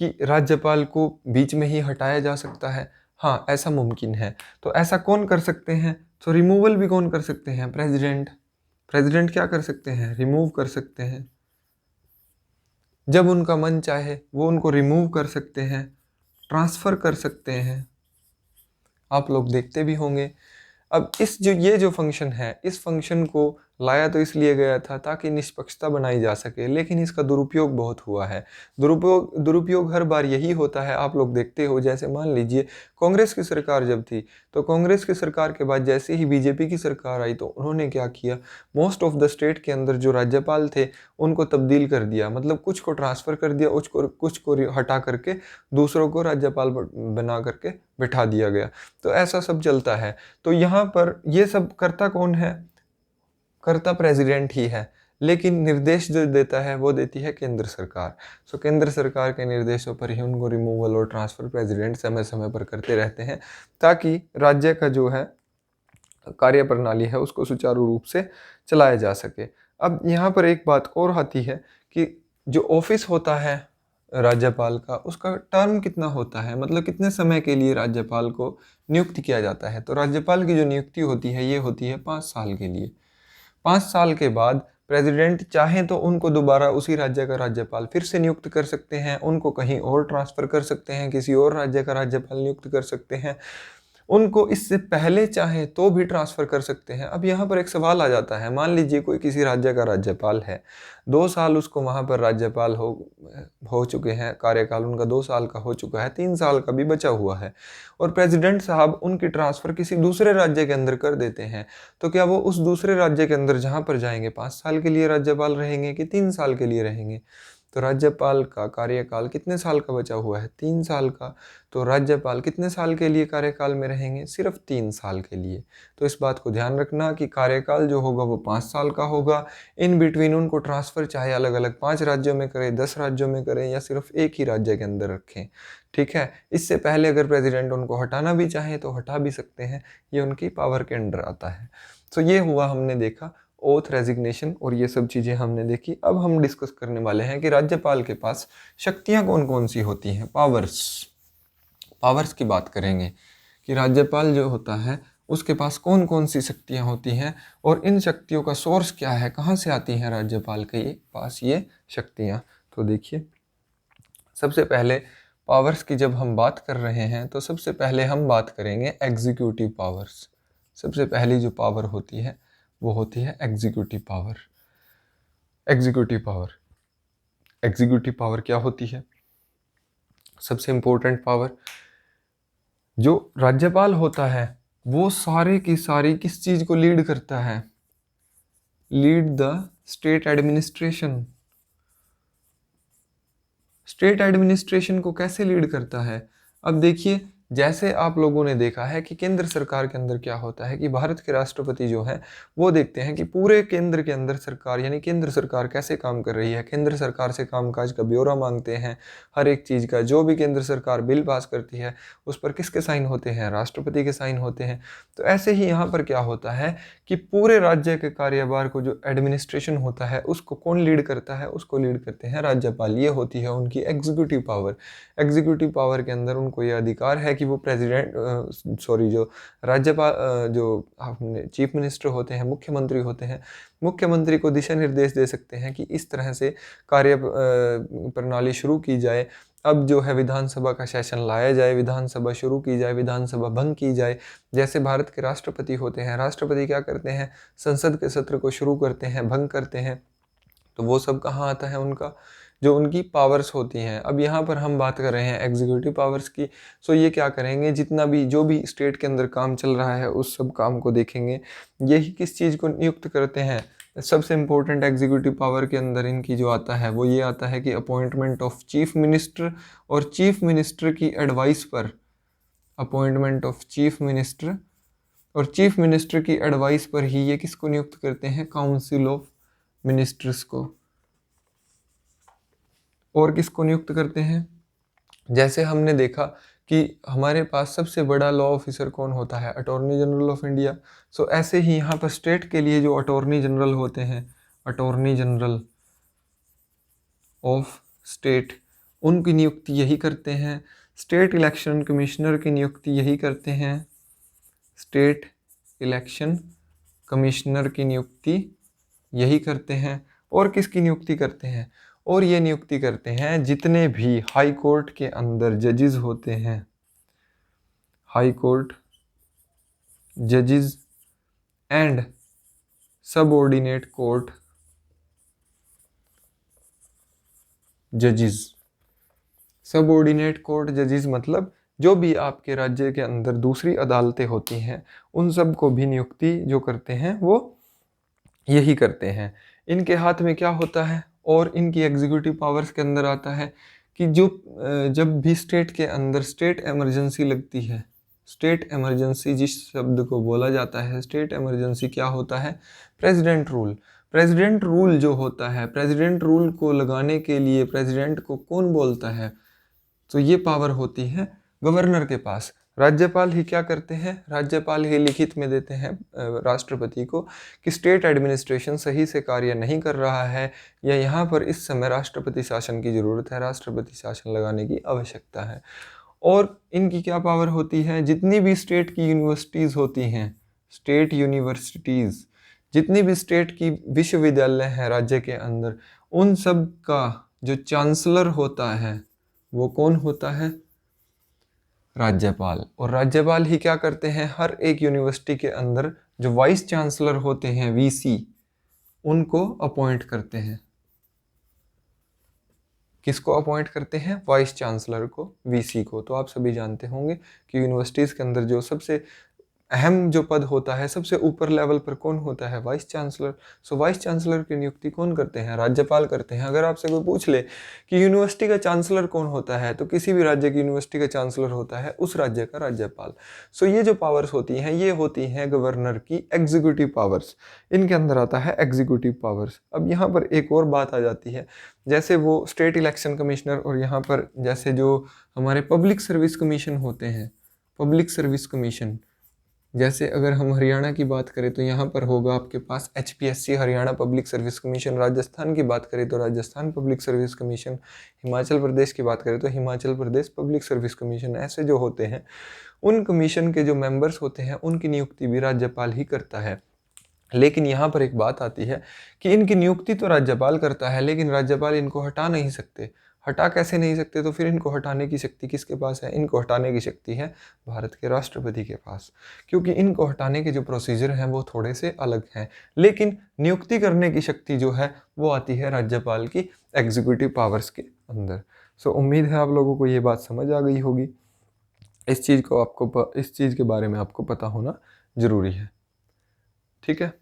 कि राज्यपाल को बीच में ही हटाया जा सकता है? हाँ, ऐसा मुमकिन है। तो ऐसा कौन कर सकते हैं? तो रिमूवल भी कौन कर सकते हैं? प्रेसिडेंट। प्रेसिडेंट क्या कर सकते हैं? रिमूव कर सकते हैं। जब उनका मन चाहे वो उनको रिमूव कर सकते हैं, ट्रांसफ़र कर सकते हैं। आप लोग देखते भी होंगे। अब ये जो फंक्शन है, इस फंक्शन को लाया तो इसलिए गया था ताकि निष्पक्षता बनाई जा सके, लेकिन इसका दुरुपयोग बहुत हुआ है। दुरुपयोग हर बार यही होता है, आप लोग देखते हो। जैसे मान लीजिए कांग्रेस की सरकार जब थी, तो कांग्रेस की सरकार के बाद जैसे ही बीजेपी की सरकार आई तो उन्होंने क्या किया, मोस्ट ऑफ द स्टेट के अंदर जो राज्यपाल थे उनको तब्दील कर दिया। मतलब कुछ को ट्रांसफ़र कर दिया, कुछ को हटा करके दूसरों को राज्यपाल बना करके बिठा दिया गया। तो ऐसा सब चलता है। तो यहाँ पर ये सब करता कौन है? करता प्रेसिडेंट ही है, लेकिन निर्देश जो देता है वो देती है केंद्र सरकार। सो केंद्र सरकार के निर्देशों पर ही उनको रिमूवल और ट्रांसफ़र प्रेसिडेंट समय समय पर करते रहते हैं, ताकि राज्य का जो है कार्य प्रणाली है उसको सुचारू रूप से चलाया जा सके। अब यहाँ पर एक बात और आती है कि जो ऑफिस होता है राज्यपाल का, उसका टर्म कितना होता है, मतलब कितने समय के लिए राज्यपाल को नियुक्त किया जाता है। तो राज्यपाल की जो नियुक्ति होती है ये होती है 5 साल के लिए। 5 साल के बाद प्रेसिडेंट चाहे तो उनको दोबारा उसी राज्य का राज्यपाल फिर से नियुक्त कर सकते हैं, उनको कहीं और ट्रांसफ़र कर सकते हैं, किसी और राज्य का राज्यपाल नियुक्त कर सकते हैं, उनको इससे पहले चाहे तो भी ट्रांसफ़र कर सकते हैं। अब यहाँ पर एक सवाल आ जाता है, मान लीजिए कोई किसी राज्य का राज्यपाल है, 2 साल उसको वहाँ पर राज्यपाल हो चुके हैं, कार्यकाल उनका 2 साल का हो चुका है, 3 साल का भी बचा हुआ है, और प्रेसिडेंट साहब उनकी ट्रांसफ़र किसी दूसरे राज्य के अंदर कर देते हैं। तो क्या वो उस दूसरे राज्य के अंदर जहाँ पर जाएंगे 5 साल के लिए राज्यपाल रहेंगे कि 3 साल के लिए रहेंगे? तो राज्यपाल का कार्यकाल कितने साल का बचा हुआ है? 3 साल का। तो राज्यपाल कितने साल के लिए कार्यकाल में रहेंगे? सिर्फ 3 साल के लिए। तो इस बात को ध्यान रखना कि कार्यकाल जो होगा वो 5 साल का होगा। इन बिटवीन उनको ट्रांसफ़र चाहे अलग अलग 5 राज्यों में करें, 10 राज्यों में करें, या सिर्फ एक ही राज्य के अंदर रखें। ठीक है। इससे पहले अगर प्रेसिडेंट उनको हटाना भी चाहे तो हटा भी सकते हैं, ये उनकी पावर के अंडर आता है। तो ये हुआ, हमने देखा ओथ, रेजिग्नेशन और ये सब चीज़ें हमने देखी। अब हम डिस्कस करने वाले हैं कि राज्यपाल के पास शक्तियाँ कौन कौन सी होती हैं। पावर्स की बात करेंगे कि राज्यपाल जो होता है उसके पास कौन कौन सी शक्तियाँ होती हैं और इन शक्तियों का सोर्स क्या है, कहाँ से आती हैं राज्यपाल के पास ये शक्तियाँ। तो देखिए, सबसे पहले पावर्स की जब हम बात कर रहे हैं तो सबसे पहले हम बात करेंगे एग्जीक्यूटिव पावर्स। सबसे पहली जो पावर होती है वो होती है एग्जीक्यूटिव पावर। एग्जीक्यूटिव पावर क्या होती है? सबसे इम्पोर्टेंट पावर, जो राज्यपाल होता है वो सारे की सारी किस चीज़ को लीड करता है? Lead the state administration. State administration को कैसे लीड करता है? अब देखिए, जैसे आप लोगों ने देखा है कि केंद्र सरकार के अंदर क्या होता है कि भारत के राष्ट्रपति जो हैं वो देखते हैं कि पूरे केंद्र के अंदर सरकार, यानी केंद्र सरकार कैसे काम कर रही है। केंद्र सरकार से कामकाज का ब्यौरा मांगते हैं, हर एक चीज़ का। जो भी केंद्र सरकार बिल पास करती है उस पर किसके साइन होते हैं? राष्ट्रपति के साइन होते हैं। तो ऐसे ही यहाँ पर क्या होता है कि पूरे राज्य के कार्यभार को, जो एडमिनिस्ट्रेशन होता है, उसको कौन लीड करता है? उसको लीड करते हैं राज्यपाल। ये होती है उनकी एग्जीक्यूटिव पावर। एग्जीक्यूटिव पावर के अंदर उनको ये अधिकार है कि कि वो जो राज्यपाल जो अपने चीफ मिनिस्टर होते हैं, मुख्यमंत्री होते हैं, मुख्यमंत्री को दिशा निर्देश दे सकते हैं कि इस तरह से कार्य प्रणाली शुरू की जाए। अब जो है विधानसभा का सेशन लाया जाए, विधानसभा शुरू की जाए, विधानसभा भंग की जाए। जैसे भारत के राष्ट्रपति होते हैं, राष्ट्रपति क्या करते हैं, संसद के सत्र को शुरू करते हैं, भंग करते हैं। तो वो सब कहाँ आता है, उनका जो उनकी पावर्स होती हैं। अब यहाँ पर हम बात कर रहे हैं एग्जीक्यूटिव पावर्स की। सो ये क्या करेंगे, जितना भी जो भी स्टेट के अंदर काम चल रहा है उस सब काम को देखेंगे। यही किस चीज़ को नियुक्त करते हैं, सबसे इम्पोर्टेंट एग्जीक्यूटिव पावर के अंदर इनकी जो आता है वो ये आता है कि अपॉइंटमेंट ऑफ चीफ मिनिस्टर, और चीफ मिनिस्टर की एडवाइस पर, अपॉइंटमेंट ऑफ चीफ मिनिस्टर, और चीफ मिनिस्टर की एडवाइस पर ही ये किसको नियुक्त करते हैं, काउंसिल ऑफ मिनिस्टर्स को। और किसको नियुक्त करते हैं, जैसे हमने देखा कि हमारे पास सबसे बड़ा लॉ ऑफिसर कौन होता है, अटॉर्नी जनरल ऑफ इंडिया। सो ऐसे ही यहाँ पर स्टेट के लिए जो अटॉर्नी जनरल होते हैं, अटॉर्नी जनरल ऑफ स्टेट, उनकी नियुक्ति यही करते हैं। स्टेट इलेक्शन कमिश्नर की नियुक्ति यही करते हैं, स्टेट इलेक्शन कमिश्नर की नियुक्ति यही करते हैं। और किसकी नियुक्ति करते हैं, और ये नियुक्ति करते हैं जितने भी हाई कोर्ट के अंदर जजेस होते हैं, हाई कोर्ट जजेस एंड सबऑर्डिनेट कोर्ट जजेस। सबऑर्डिनेट कोर्ट जजेस मतलब जो भी आपके राज्य के अंदर दूसरी अदालतें होती हैं, उन सब को भी नियुक्ति जो करते हैं वो यही करते हैं। इनके हाथ में क्या होता है, और इनकी एग्जीक्यूटिव पावर्स के अंदर आता है कि जो जब भी स्टेट के अंदर स्टेट इमरजेंसी लगती है, स्टेट इमरजेंसी जिस शब्द को बोला जाता है, स्टेट इमरजेंसी क्या होता है, प्रेसिडेंट रूल। प्रेसिडेंट रूल जो होता है, प्रेसिडेंट रूल को लगाने के लिए प्रेसिडेंट को कौन बोलता है, तो ये पावर होती है गवर्नर के पास। राज्यपाल ही क्या करते हैं, राज्यपाल ही लिखित में देते हैं राष्ट्रपति को कि स्टेट एडमिनिस्ट्रेशन सही से कार्य नहीं कर रहा है, या यहाँ पर इस समय राष्ट्रपति शासन की ज़रूरत है, राष्ट्रपति शासन लगाने की आवश्यकता है। और इनकी क्या पावर होती है, जितनी भी स्टेट की यूनिवर्सिटीज़ होती हैं, स्टेट यूनिवर्सिटीज़, जितनी भी स्टेट की विश्वविद्यालय हैं राज्य के अंदर, उन सब का जो चांसलर होता है वो कौन होता है, राज्यपाल। और राज्यपाल ही क्या करते हैं, हर एक यूनिवर्सिटी के अंदर जो वाइस चांसलर होते हैं, वीसी, उनको अपॉइंट करते हैं। किसको अपॉइंट करते हैं, वाइस चांसलर को, वीसी को। तो आप सभी जानते होंगे कि यूनिवर्सिटीज़ के अंदर जो सबसे अहम जो पद होता है, सबसे ऊपर लेवल पर कौन होता है, वाइस चांसलर। सो वाइस चांसलर की नियुक्ति कौन करते हैं, राज्यपाल करते हैं। अगर आपसे कोई पूछ ले कि यूनिवर्सिटी का चांसलर कौन होता है, तो किसी भी राज्य की यूनिवर्सिटी का चांसलर होता है उस राज्य का राज्यपाल। सो ये जो पावर्स होती हैं, ये होती हैं गवर्नर की एग्जीक्यूटिव पावर्स। इनके अंदर आता है एग्जीक्यूटिव पावर्स। अब यहाँ पर एक और बात आ जाती है, जैसे वो स्टेट इलेक्शन कमिश्नर, और यहाँ पर जैसे जो हमारे पब्लिक सर्विस कमीशन होते हैं, पब्लिक सर्विस कमीशन, जैसे अगर हम हरियाणा की बात करें तो यहाँ पर होगा आपके पास HPSC, Haryana public service commission. Rajasthan की बात करें तो Rajasthan public service commission. Himachal Pradesh की बात करें तो Himachal Pradesh public service commission. ऐसे जो होते हैं, उन कमीशन के जो मेंबर्स होते हैं, उनकी नियुक्ति भी राज्यपाल ही करता है। लेकिन यहाँ पर एक बात आती है कि इनकी नियुक्ति तो राज्यपाल करता है, लेकिन राज्यपाल इनको हटा नहीं सकते। हटा कैसे नहीं सकते, तो फिर इनको हटाने की शक्ति किसके पास है, इनको हटाने की शक्ति है भारत के राष्ट्रपति के पास। क्योंकि इनको हटाने के जो प्रोसीजर हैं वो थोड़े से अलग हैं, लेकिन नियुक्ति करने की शक्ति जो है वो आती है राज्यपाल की एग्जीक्यूटिव पावर्स के अंदर। सो उम्मीद है आप लोगों को ये बात समझ आ गई होगी। इस चीज़ के बारे में आपको पता होना ज़रूरी है, ठीक है।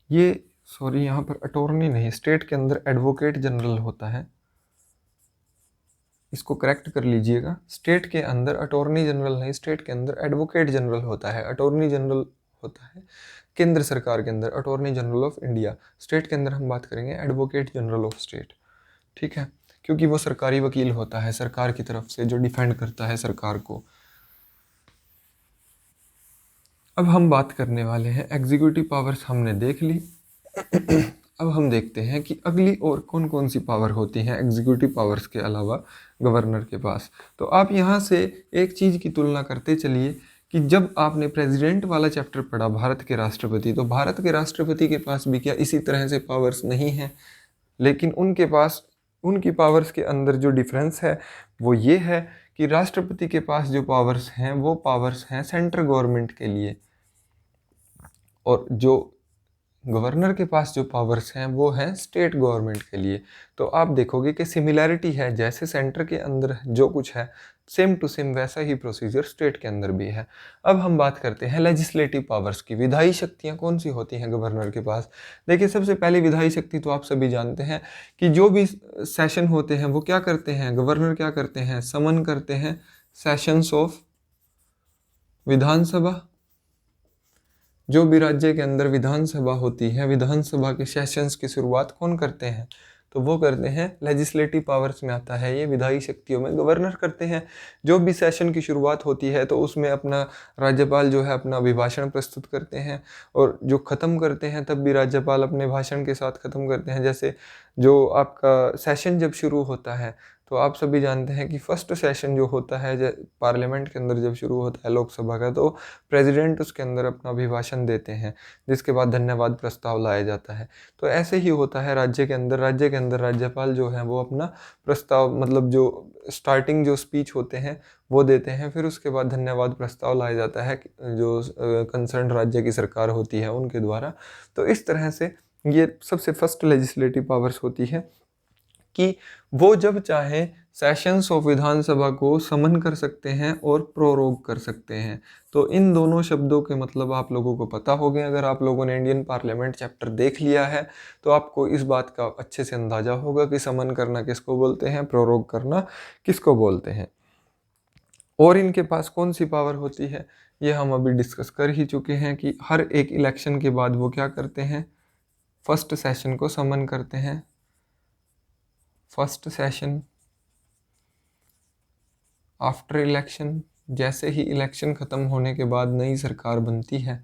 ये सॉरी, यहाँ पर अटॉर्नी नहीं, स्टेट के अंदर एडवोकेट जनरल होता है, इसको करेक्ट कर लीजिएगा। स्टेट के अंदर अटॉर्नी जनरल नहीं, स्टेट के अंदर एडवोकेट जनरल होता है। अटॉर्नी जनरल होता है केंद्र सरकार के अंदर, attorney general of India. State के अंदर हम बात करेंगे एडवोकेट जनरल ऑफ स्टेट, ठीक है, क्योंकि वो सरकारी वकील होता है, सरकार की तरफ से जो डिफेंड करता है सरकार को। अब हम बात करने वाले हैं, एग्जीक्यूटिव पावर्स हमने देख ली। अब हम देखते हैं कि अगली और कौन कौन सी पावर होती हैं एग्जीक्यूटिव पावर्स के अलावा गवर्नर के पास। तो आप यहाँ से एक चीज़ की तुलना करते चलिए कि जब आपने प्रेसिडेंट वाला चैप्टर पढ़ा भारत के राष्ट्रपति, तो भारत के राष्ट्रपति के पास भी क्या इसी तरह से पावर्स नहीं हैं, लेकिन उनके पास उनकी पावर्स के अंदर जो डिफरेंस है वो ये है कि राष्ट्रपति के पास जो पावर्स हैं वो पावर्स हैं सेंट्रल गवर्नमेंट के लिए, और जो गवर्नर के पास जो पावर्स हैं वो हैं स्टेट गवर्नमेंट के लिए। तो आप देखोगे कि सिमिलैरिटी है, जैसे सेंटर के अंदर जो कुछ है सेम टू सेम वैसा ही प्रोसीजर स्टेट के अंदर भी है। अब हम बात करते हैं लेजिस्लेटिव पावर्स की। विधायी शक्तियां कौन सी होती हैं गवर्नर के पास? देखिए, सबसे पहले विधायी शक्ति तो आप सभी जानते हैं कि जो भी सेशन होते हैं वो क्या करते हैं, गवर्नर क्या करते हैं, समन करते हैं सेशंस ऑफ विधानसभा। जो भी राज्य के अंदर विधानसभा होती है, विधानसभा के सेशंस की शुरुआत कौन करते हैं? तो वो करते हैं, लेजिस्लेटिव पावर्स में आता है ये, विधायी शक्तियों में गवर्नर करते हैं। जो भी सेशन की शुरुआत होती है तो उसमें अपना राज्यपाल जो है अपना अभिभाषण प्रस्तुत करते हैं, और जो ख़त्म करते हैं तब भी राज्यपाल अपने भाषण के साथ ख़त्म करते हैं। जैसे जो आपका सेशन जब शुरू होता है तो आप सभी जानते हैं कि फर्स्ट सेशन जो होता है पार्लियामेंट के अंदर जब शुरू होता है लोकसभा का, तो प्रेसिडेंट उसके अंदर अपना अभिभाषण देते हैं, जिसके बाद धन्यवाद प्रस्ताव लाया जाता है। तो ऐसे ही होता है राज्य के अंदर राज्यपाल जो है वो अपना प्रस्ताव, मतलब जो स्टार्टिंग जो स्पीच होते हैं वो देते हैं, फिर उसके बाद धन्यवाद प्रस्ताव लाया जाता है जो कंसर्न राज्य की सरकार होती है उनके द्वारा। तो इस तरह से ये सबसे फर्स्ट लेजिस्लेटिव पावर्स होती है कि वो जब चाहे सेशंस ऑफ विधानसभा को समन कर सकते हैं और प्रोरोग कर सकते हैं। तो इन दोनों शब्दों के मतलब आप लोगों को पता हो गए। अगर आप लोगों ने इंडियन पार्लियामेंट चैप्टर देख लिया है तो आपको इस बात का अच्छे से अंदाजा होगा कि समन करना किसको बोलते हैं, प्रोरोग करना किसको बोलते हैं। और इनके पास कौन सी पावर होती है ये हम अभी डिस्कस कर ही चुके हैं कि हर एक इलेक्शन के बाद वो क्या करते हैं, फर्स्ट सेशन को समन करते हैं। फर्स्ट सेशन आफ्टर इलेक्शन, जैसे ही इलेक्शन ख़त्म होने के बाद नई सरकार बनती है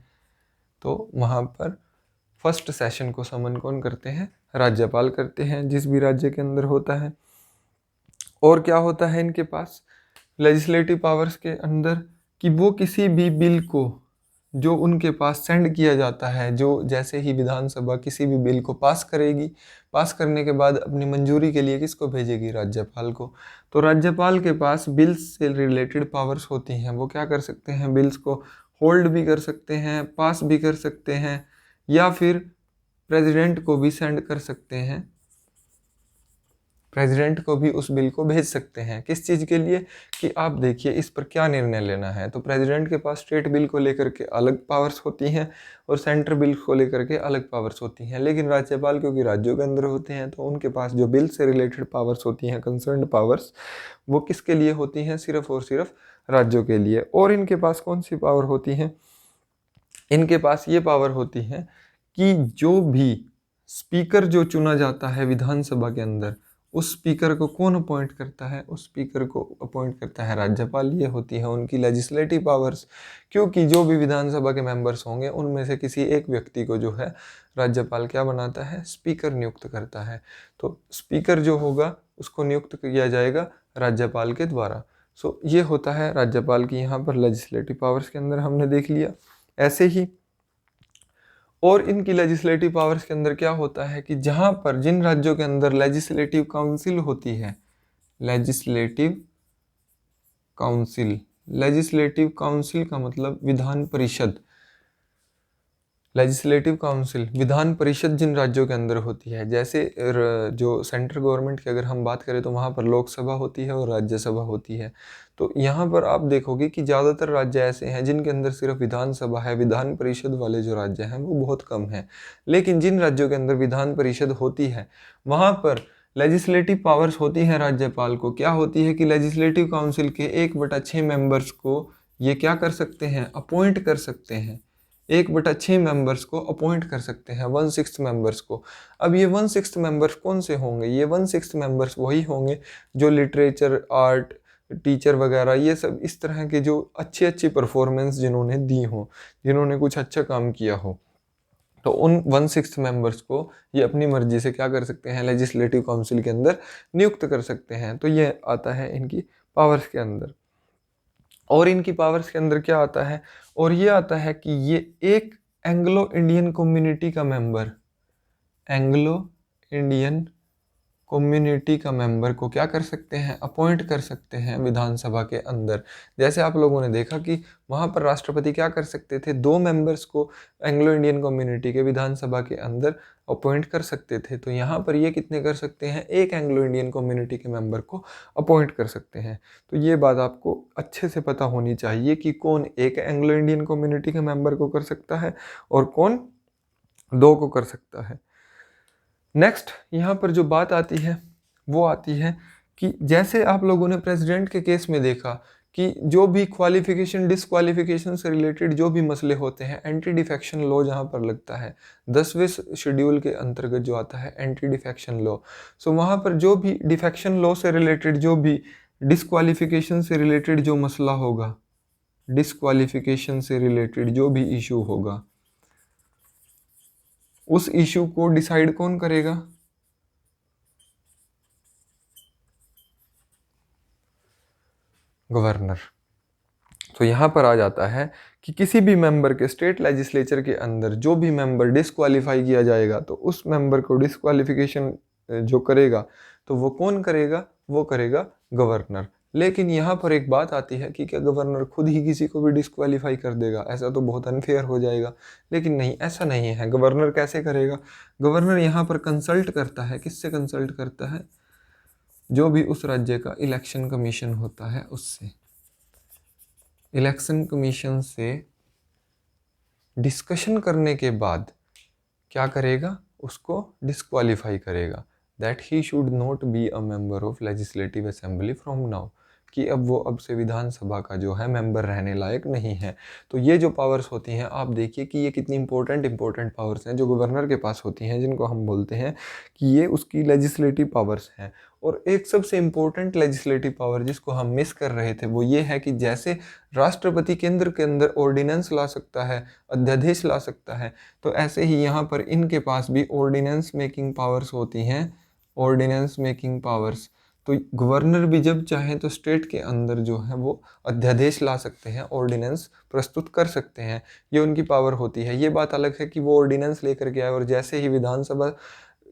तो वहाँ पर फर्स्ट सेशन को समन कौन करते हैं, राज्यपाल करते हैं, जिस भी राज्य के अंदर होता है। और क्या होता है इनके पास लेजिस्लेटिव पावर्स के अंदर कि वो किसी भी बिल को जो उनके पास सेंड किया जाता है, जो जैसे ही विधानसभा किसी भी बिल को पास करेगी, पास करने के बाद अपनी मंजूरी के लिए किसको भेजेगी, राज्यपाल को। तो राज्यपाल के पास बिल्स से रिलेटेड पावर्स होती हैं। वो क्या कर सकते हैं, बिल्स को होल्ड भी कर सकते हैं, पास भी कर सकते हैं, या फिर प्रेसिडेंट को भी सेंड कर सकते हैं, प्रेसिडेंट को भी उस बिल को भेज सकते हैं। किस चीज़ के लिए कि आप देखिए इस पर क्या निर्णय लेना है। तो प्रेसिडेंट के पास स्टेट बिल को लेकर के अलग पावर्स होती हैं और सेंट्रल बिल को लेकर के अलग पावर्स होती हैं, लेकिन राज्यपाल क्योंकि राज्यों के अंदर होते हैं तो उनके पास जो बिल से रिलेटेड पावर्स होती हैं, कंसर्न्ड पावर्स, वो किसके लिए होती हैं, सिर्फ और सिर्फ राज्यों के लिए। और इनके पास कौन सी पावर होती हैं, इनके पास ये पावर होती है कि जो भी स्पीकर जो चुना जाता है विधानसभा के अंदर, उस स्पीकर को कौन अपॉइंट करता है, उस स्पीकर को अपॉइंट करता है राज्यपाल। ये होती है उनकी लेजिस्लेटिव पावर्स, क्योंकि जो भी विधानसभा के मेंबर्स होंगे उनमें से किसी एक व्यक्ति को जो है राज्यपाल क्या बनाता है, स्पीकर नियुक्त करता है। तो स्पीकर जो होगा उसको नियुक्त किया जाएगा राज्यपाल के द्वारा। सो ये होता है राज्यपाल की यहाँ पर लेजिस्लेटिव पावर्स के अंदर हमने देख लिया। ऐसे ही और इनकी लेजिस्लेटिव पावर्स के अंदर क्या होता है कि जहाँ पर जिन राज्यों के अंदर लेजिस्लेटिव काउंसिल होती है, लेजिस्लेटिव काउंसिल, लेजिस्लेटिव काउंसिल का मतलब विधान परिषद, लेजिस्लेटिव काउंसिल विधान परिषद जिन राज्यों के अंदर होती है, जैसे जो सेंट्रल गवर्नमेंट की अगर हम बात करें तो वहाँ पर लोकसभा होती है और राज्यसभा होती है। तो यहाँ पर आप देखोगे कि ज़्यादातर राज्य ऐसे हैं जिनके अंदर सिर्फ विधानसभा है, विधान परिषद वाले जो राज्य हैं वो बहुत कम हैं। लेकिन जिन राज्यों के अंदर विधान परिषद होती है वहाँ पर लेजिस्लेटिव पावर्स होती हैं राज्यपाल को। क्या होती है कि लेजिस्लेटिव काउंसिल के 1/6 मेंबर्स को ये क्या कर सकते हैं, अपॉइंट कर सकते हैं। 1/6 मेंबर्स को अपॉइंट कर सकते हैं, 1/6 मेंबर्स को। अब ये 1/6 मेंबर्स कौन से होंगे, ये 1/6 मेंबर्स वही होंगे जो लिटरेचर, आर्ट, टीचर वगैरह, ये सब इस तरह के जो अच्छी अच्छी परफॉर्मेंस जिन्होंने दी हो, जिन्होंने कुछ अच्छा काम किया हो, तो उन 1/6 मेंबर्स को ये अपनी मर्जी से क्या कर सकते हैं, लेजिस्लेटिव काउंसिल के अंदर नियुक्त कर सकते हैं। तो ये आता है इनकी पावर्स के अंदर। और इनकी पावर्स के अंदर क्या आता है, और ये आता है कि ये एक एंग्लो इंडियन कम्युनिटी का मेंबर, एंग्लो इंडियन कम्युनिटी का मेंबर को क्या कर सकते हैं, अपॉइंट कर सकते हैं विधानसभा के अंदर। जैसे आप लोगों ने देखा कि वहाँ पर राष्ट्रपति क्या कर सकते थे, 2 मेंबर्स को एंग्लो इंडियन कम्युनिटी के विधानसभा के अंदर अपॉइंट कर सकते थे। तो यहाँ पर ये कितने कर सकते हैं, एक एंग्लो इंडियन कम्युनिटी के मेंबर को अपॉइंट कर सकते हैं। तो ये बात आपको अच्छे से पता होनी चाहिए कि कौन एक एंग्लो इंडियन कम्युनिटी के मेंबर को कर सकता है और कौन 2 को कर सकता है। नेक्स्ट यहाँ पर जो बात आती है वो आती है कि जैसे आप लोगों ने प्रेसिडेंट के केस में देखा कि जो भी क्वालिफिकेशन डिसक्वालिफिकेशन से रिलेटेड जो भी मसले होते हैं, एंटी डिफेक्शन लॉ जहाँ पर लगता है 10वें शेड्यूल के अंतर्गत जो आता है एंटी डिफेक्शन लॉ। सो वहाँ पर जो भी डिफेक्शन लॉ से रिलेटेड, जो भी डिसक्वालिफिकेशन से रिलेटेड जो मसला होगा, डिसक्वालिफिकेशन से रिलेटेड जो भी इशू होगा, उस इशू को डिसाइड कौन करेगा, गवर्नर। तो यहाँ पर आ जाता है कि किसी भी मेंबर के स्टेट लेजिस्लेचर के अंदर जो भी मेंबर डिसक्वालीफाई किया जाएगा तो उस मेंबर को डिसक्वालिफिकेशन जो करेगा तो वो कौन करेगा, वो करेगा गवर्नर। लेकिन यहाँ पर एक बात आती है कि क्या गवर्नर खुद ही किसी को भी डिसक्वालीफाई कर देगा, ऐसा तो बहुत अनफेयर हो जाएगा। लेकिन नहीं, ऐसा नहीं है। गवर्नर कैसे करेगा, गवर्नर यहाँ पर कंसल्ट करता है, किससे कंसल्ट करता है, जो भी उस राज्य का इलेक्शन कमीशन होता है उससे। इलेक्शन कमीशन से डिस्कशन करने के बाद क्या करेगा, उसको डिस्क्वालीफाई करेगा, that he should not be a member of legislative assembly from now, कि अब वो अब से विधानसभा का जो है मेंबर रहने लायक नहीं है। तो ये जो पावर्स होती हैं, आप देखिए कि ये कितनी इंपॉर्टेंट पावर्स हैं जो गवर्नर के पास होती हैं, जिनको हम बोलते हैं कि ये उसकी लेजिस्लेटिव पावर्स हैं। और एक सबसे इम्पोर्टेंट लेजिस्लेटिव पावर जिसको हम मिस कर रहे थे वो ये है कि जैसे राष्ट्रपति केंद्र के अंदर ऑर्डिनेंस ला सकता है, अध्यादेश ला सकता है, तो ऐसे ही यहाँ पर इनके पास भी ऑर्डिनेंस मेकिंग पावर्स होती हैं, ऑर्डिनेंस मेकिंग पावर्स। तो गवर्नर भी जब चाहें तो स्टेट के अंदर जो है वो अध्यादेश ला सकते हैं, ऑर्डिनेंस प्रस्तुत कर सकते हैं, ये उनकी पावर होती है। ये बात अलग है कि वो ऑर्डिनेंस लेकर के आए और जैसे ही विधानसभा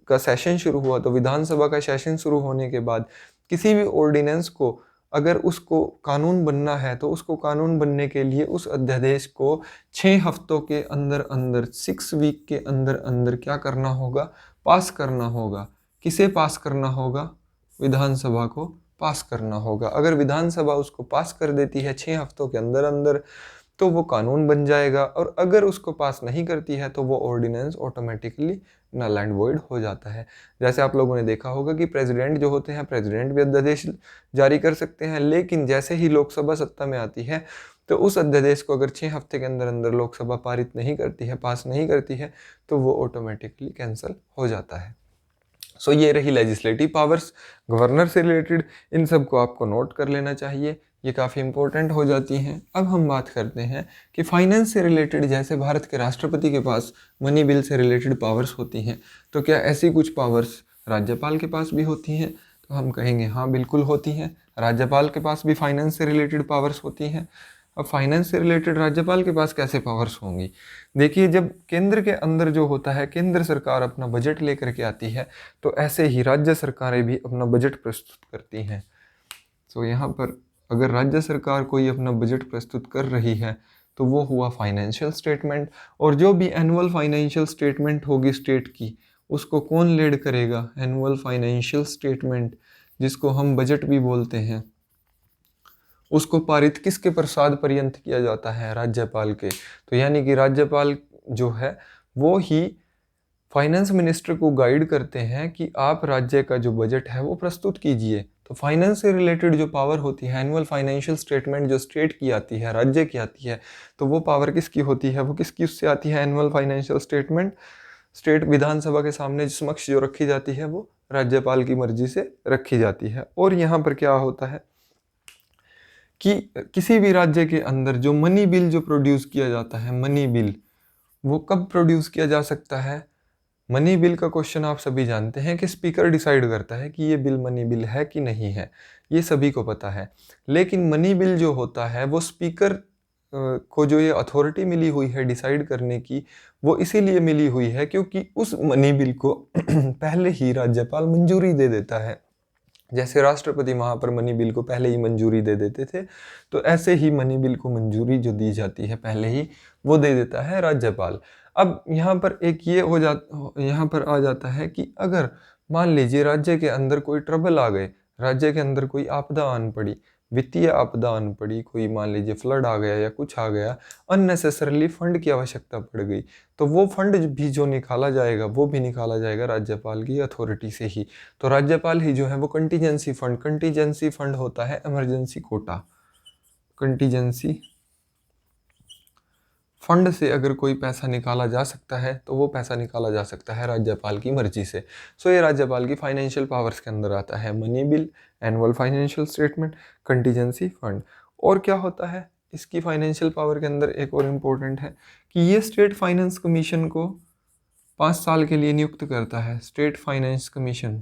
का सेशन शुरू हुआ तो विधानसभा का सेशन शुरू होने के बाद किसी भी ऑर्डिनेंस को अगर उसको कानून बनना है तो उसको कानून बनने के लिए उस अध्यादेश को 6 हफ्तों के अंदर अंदर, 6 वीक के अंदर अंदर क्या करना होगा, पास करना होगा। किसे पास करना होगा, विधानसभा को पास करना होगा। अगर विधानसभा उसको पास कर देती है 6 हफ्तों के अंदर अंदर तो वो कानून बन जाएगा, और अगर उसको पास नहीं करती है तो वो ordinance automatically null and void हो जाता है। जैसे आप लोगों ने देखा होगा कि प्रेसिडेंट जो होते हैं, प्रेसिडेंट भी अध्यादेश जारी कर सकते हैं, लेकिन जैसे ही लोकसभा सत्ता में आती है तो उस अध्यादेश को अगर 6 हफ्ते के अंदर अंदर लोकसभा पारित नहीं करती है, पास नहीं करती है, तो वो ऑटोमेटिकली कैंसिल हो जाता है। सो ये रही लेजिस्लेटिव पावर्स गवर्नर से रिलेटेड, इन सब को आपको नोट कर लेना चाहिए, ये काफ़ी इंपॉर्टेंट हो जाती हैं। अब हम बात करते हैं कि फाइनेंस से रिलेटेड, जैसे भारत के राष्ट्रपति के पास मनी बिल से रिलेटेड पावर्स होती हैं, तो क्या ऐसी कुछ पावर्स राज्यपाल के पास भी होती हैं? तो हम कहेंगे हाँ, बिल्कुल होती हैं। राज्यपाल के पास भी फाइनेंस से रिलेटेड पावर्स होती हैं। अब फाइनेंस से रिलेटेड राज्यपाल के पास कैसे पावर्स होंगी? देखिए, जब केंद्र के अंदर जो होता है, केंद्र सरकार अपना बजट लेकर के आती है, तो ऐसे ही राज्य सरकारें भी अपना बजट प्रस्तुत करती हैं। तो यहाँ पर अगर राज्य सरकार कोई अपना बजट प्रस्तुत कर रही है तो वो हुआ फाइनेंशियल स्टेटमेंट, और जो भी एनुअल फाइनेंशियल स्टेटमेंट होगी स्टेट की, उसको कौन लीड करेगा? एनुअल फाइनेंशियल स्टेटमेंट, जिसको हम बजट भी बोलते हैं, उसको पारित किसके प्रसाद पर्यंत किया जाता है? राज्यपाल के। तो यानी कि राज्यपाल जो है वो ही फाइनेंस मिनिस्टर को गाइड करते हैं कि आप राज्य का जो बजट है वो प्रस्तुत कीजिए। तो फाइनेंस से रिलेटेड जो पावर होती है, एनुअल फाइनेंशियल स्टेटमेंट जो स्टेट की आती है, राज्य की आती है, तो वो पावर किसकी होती है? वो किसकी उससे आती है? एनुअल फाइनेंशियल स्टेटमेंट स्टेट विधानसभा के सामने समक्ष जो रखी जाती है वो राज्यपाल की मर्जी से रखी जाती है। और यहाँ पर क्या होता है कि किसी भी राज्य के अंदर जो मनी बिल जो प्रोड्यूस किया जाता है, मनी बिल, वो कब प्रोड्यूस किया जा सकता है? मनी बिल का क्वेश्चन आप सभी जानते हैं कि स्पीकर डिसाइड करता है कि ये बिल मनी बिल है कि नहीं है, ये सभी को पता है। लेकिन मनी बिल जो होता है वो स्पीकर को जो ये अथॉरिटी मिली हुई है डिसाइड करने की, वो इसीलिए मिली हुई है क्योंकि उस मनी बिल को पहले ही राज्यपाल मंजूरी दे देता है। जैसे राष्ट्रपति वहाँ पर मनी बिल को पहले ही मंजूरी दे देते थे, तो ऐसे ही मनी बिल को मंजूरी जो दी जाती है पहले ही, वो दे देता है राज्यपाल। अब यहाँ पर एक ये यहाँ पर आ जाता है कि अगर मान लीजिए राज्य के अंदर कोई ट्रबल आ गए, राज्य के अंदर कोई आपदा आन पड़ी, वित्तीय आपदा आन पड़ी, कोई मान लीजिए फ्लड आ गया या कुछ आ गया, अननेसेसरली फंड की आवश्यकता पड़ गई, तो वो फंड भी जो निकाला जाएगा वो भी निकाला जाएगा राज्यपाल की अथॉरिटी से ही। तो राज्यपाल ही जो है वो कंटीजेंसी फंड होता है इमरजेंसी कोटा। कंटीजेंसी फंड से अगर कोई पैसा निकाला जा सकता है तो वो पैसा निकाला जा सकता है राज्यपाल की मर्जी से। सो ये राज्यपाल की फाइनेंशियल पावर्स के अंदर आता है money bill, annual financial statement, contingency fund. और क्या होता है इसकी फाइनेंशियल पावर के अंदर एक और इम्पोर्टेंट है कि ये स्टेट फाइनेंस कमीशन को 5 साल के लिए नियुक्त करता है। स्टेट फाइनेंस कमीशन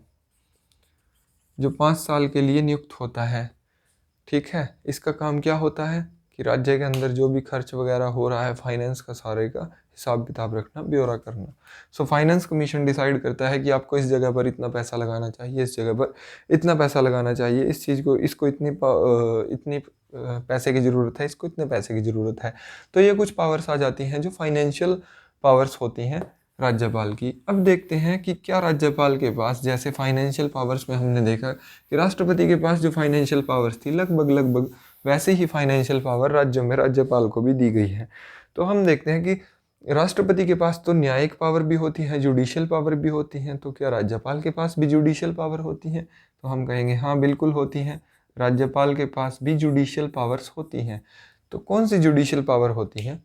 जो 5 साल के लिए नियुक्त होता है, ठीक है, इसका काम क्या होता है कि राज्य के अंदर जो भी खर्च वगैरह हो रहा है फाइनेंस का, सारे का हिसाब किताब रखना, ब्यौरा करना। सो फाइनेंस कमीशन डिसाइड करता है कि आपको इस जगह पर इतना पैसा लगाना चाहिए, इस जगह पर इतना पैसा लगाना चाहिए, इस चीज़ को, इसको इतनी पैसे की ज़रूरत है, इसको इतने पैसे की ज़रूरत है। तो ये कुछ पावर्स आ जाती हैं जो फाइनेंशियल पावर्स होती हैं राज्यपाल की। अब देखते हैं कि क्या राज्यपाल के पास, जैसे फाइनेंशियल पावर्स में हमने देखा कि राष्ट्रपति के पास जो फाइनेंशियल पावर्स थी लगभग वैसे ही फाइनेंशियल पावर राज्यों में राज्यपाल को भी दी गई है। तो हम देखते हैं कि राष्ट्रपति के पास तो न्यायिक पावर भी होती है, जुडिशियल पावर भी होती हैं, तो क्या राज्यपाल के पास भी जुडिशियल पावर होती हैं? तो हम कहेंगे हाँ बिल्कुल होती हैं, राज्यपाल के पास भी जुडिशियल पावर्स होती हैं। तो कौन सी जुडिशियल पावर होती हैं?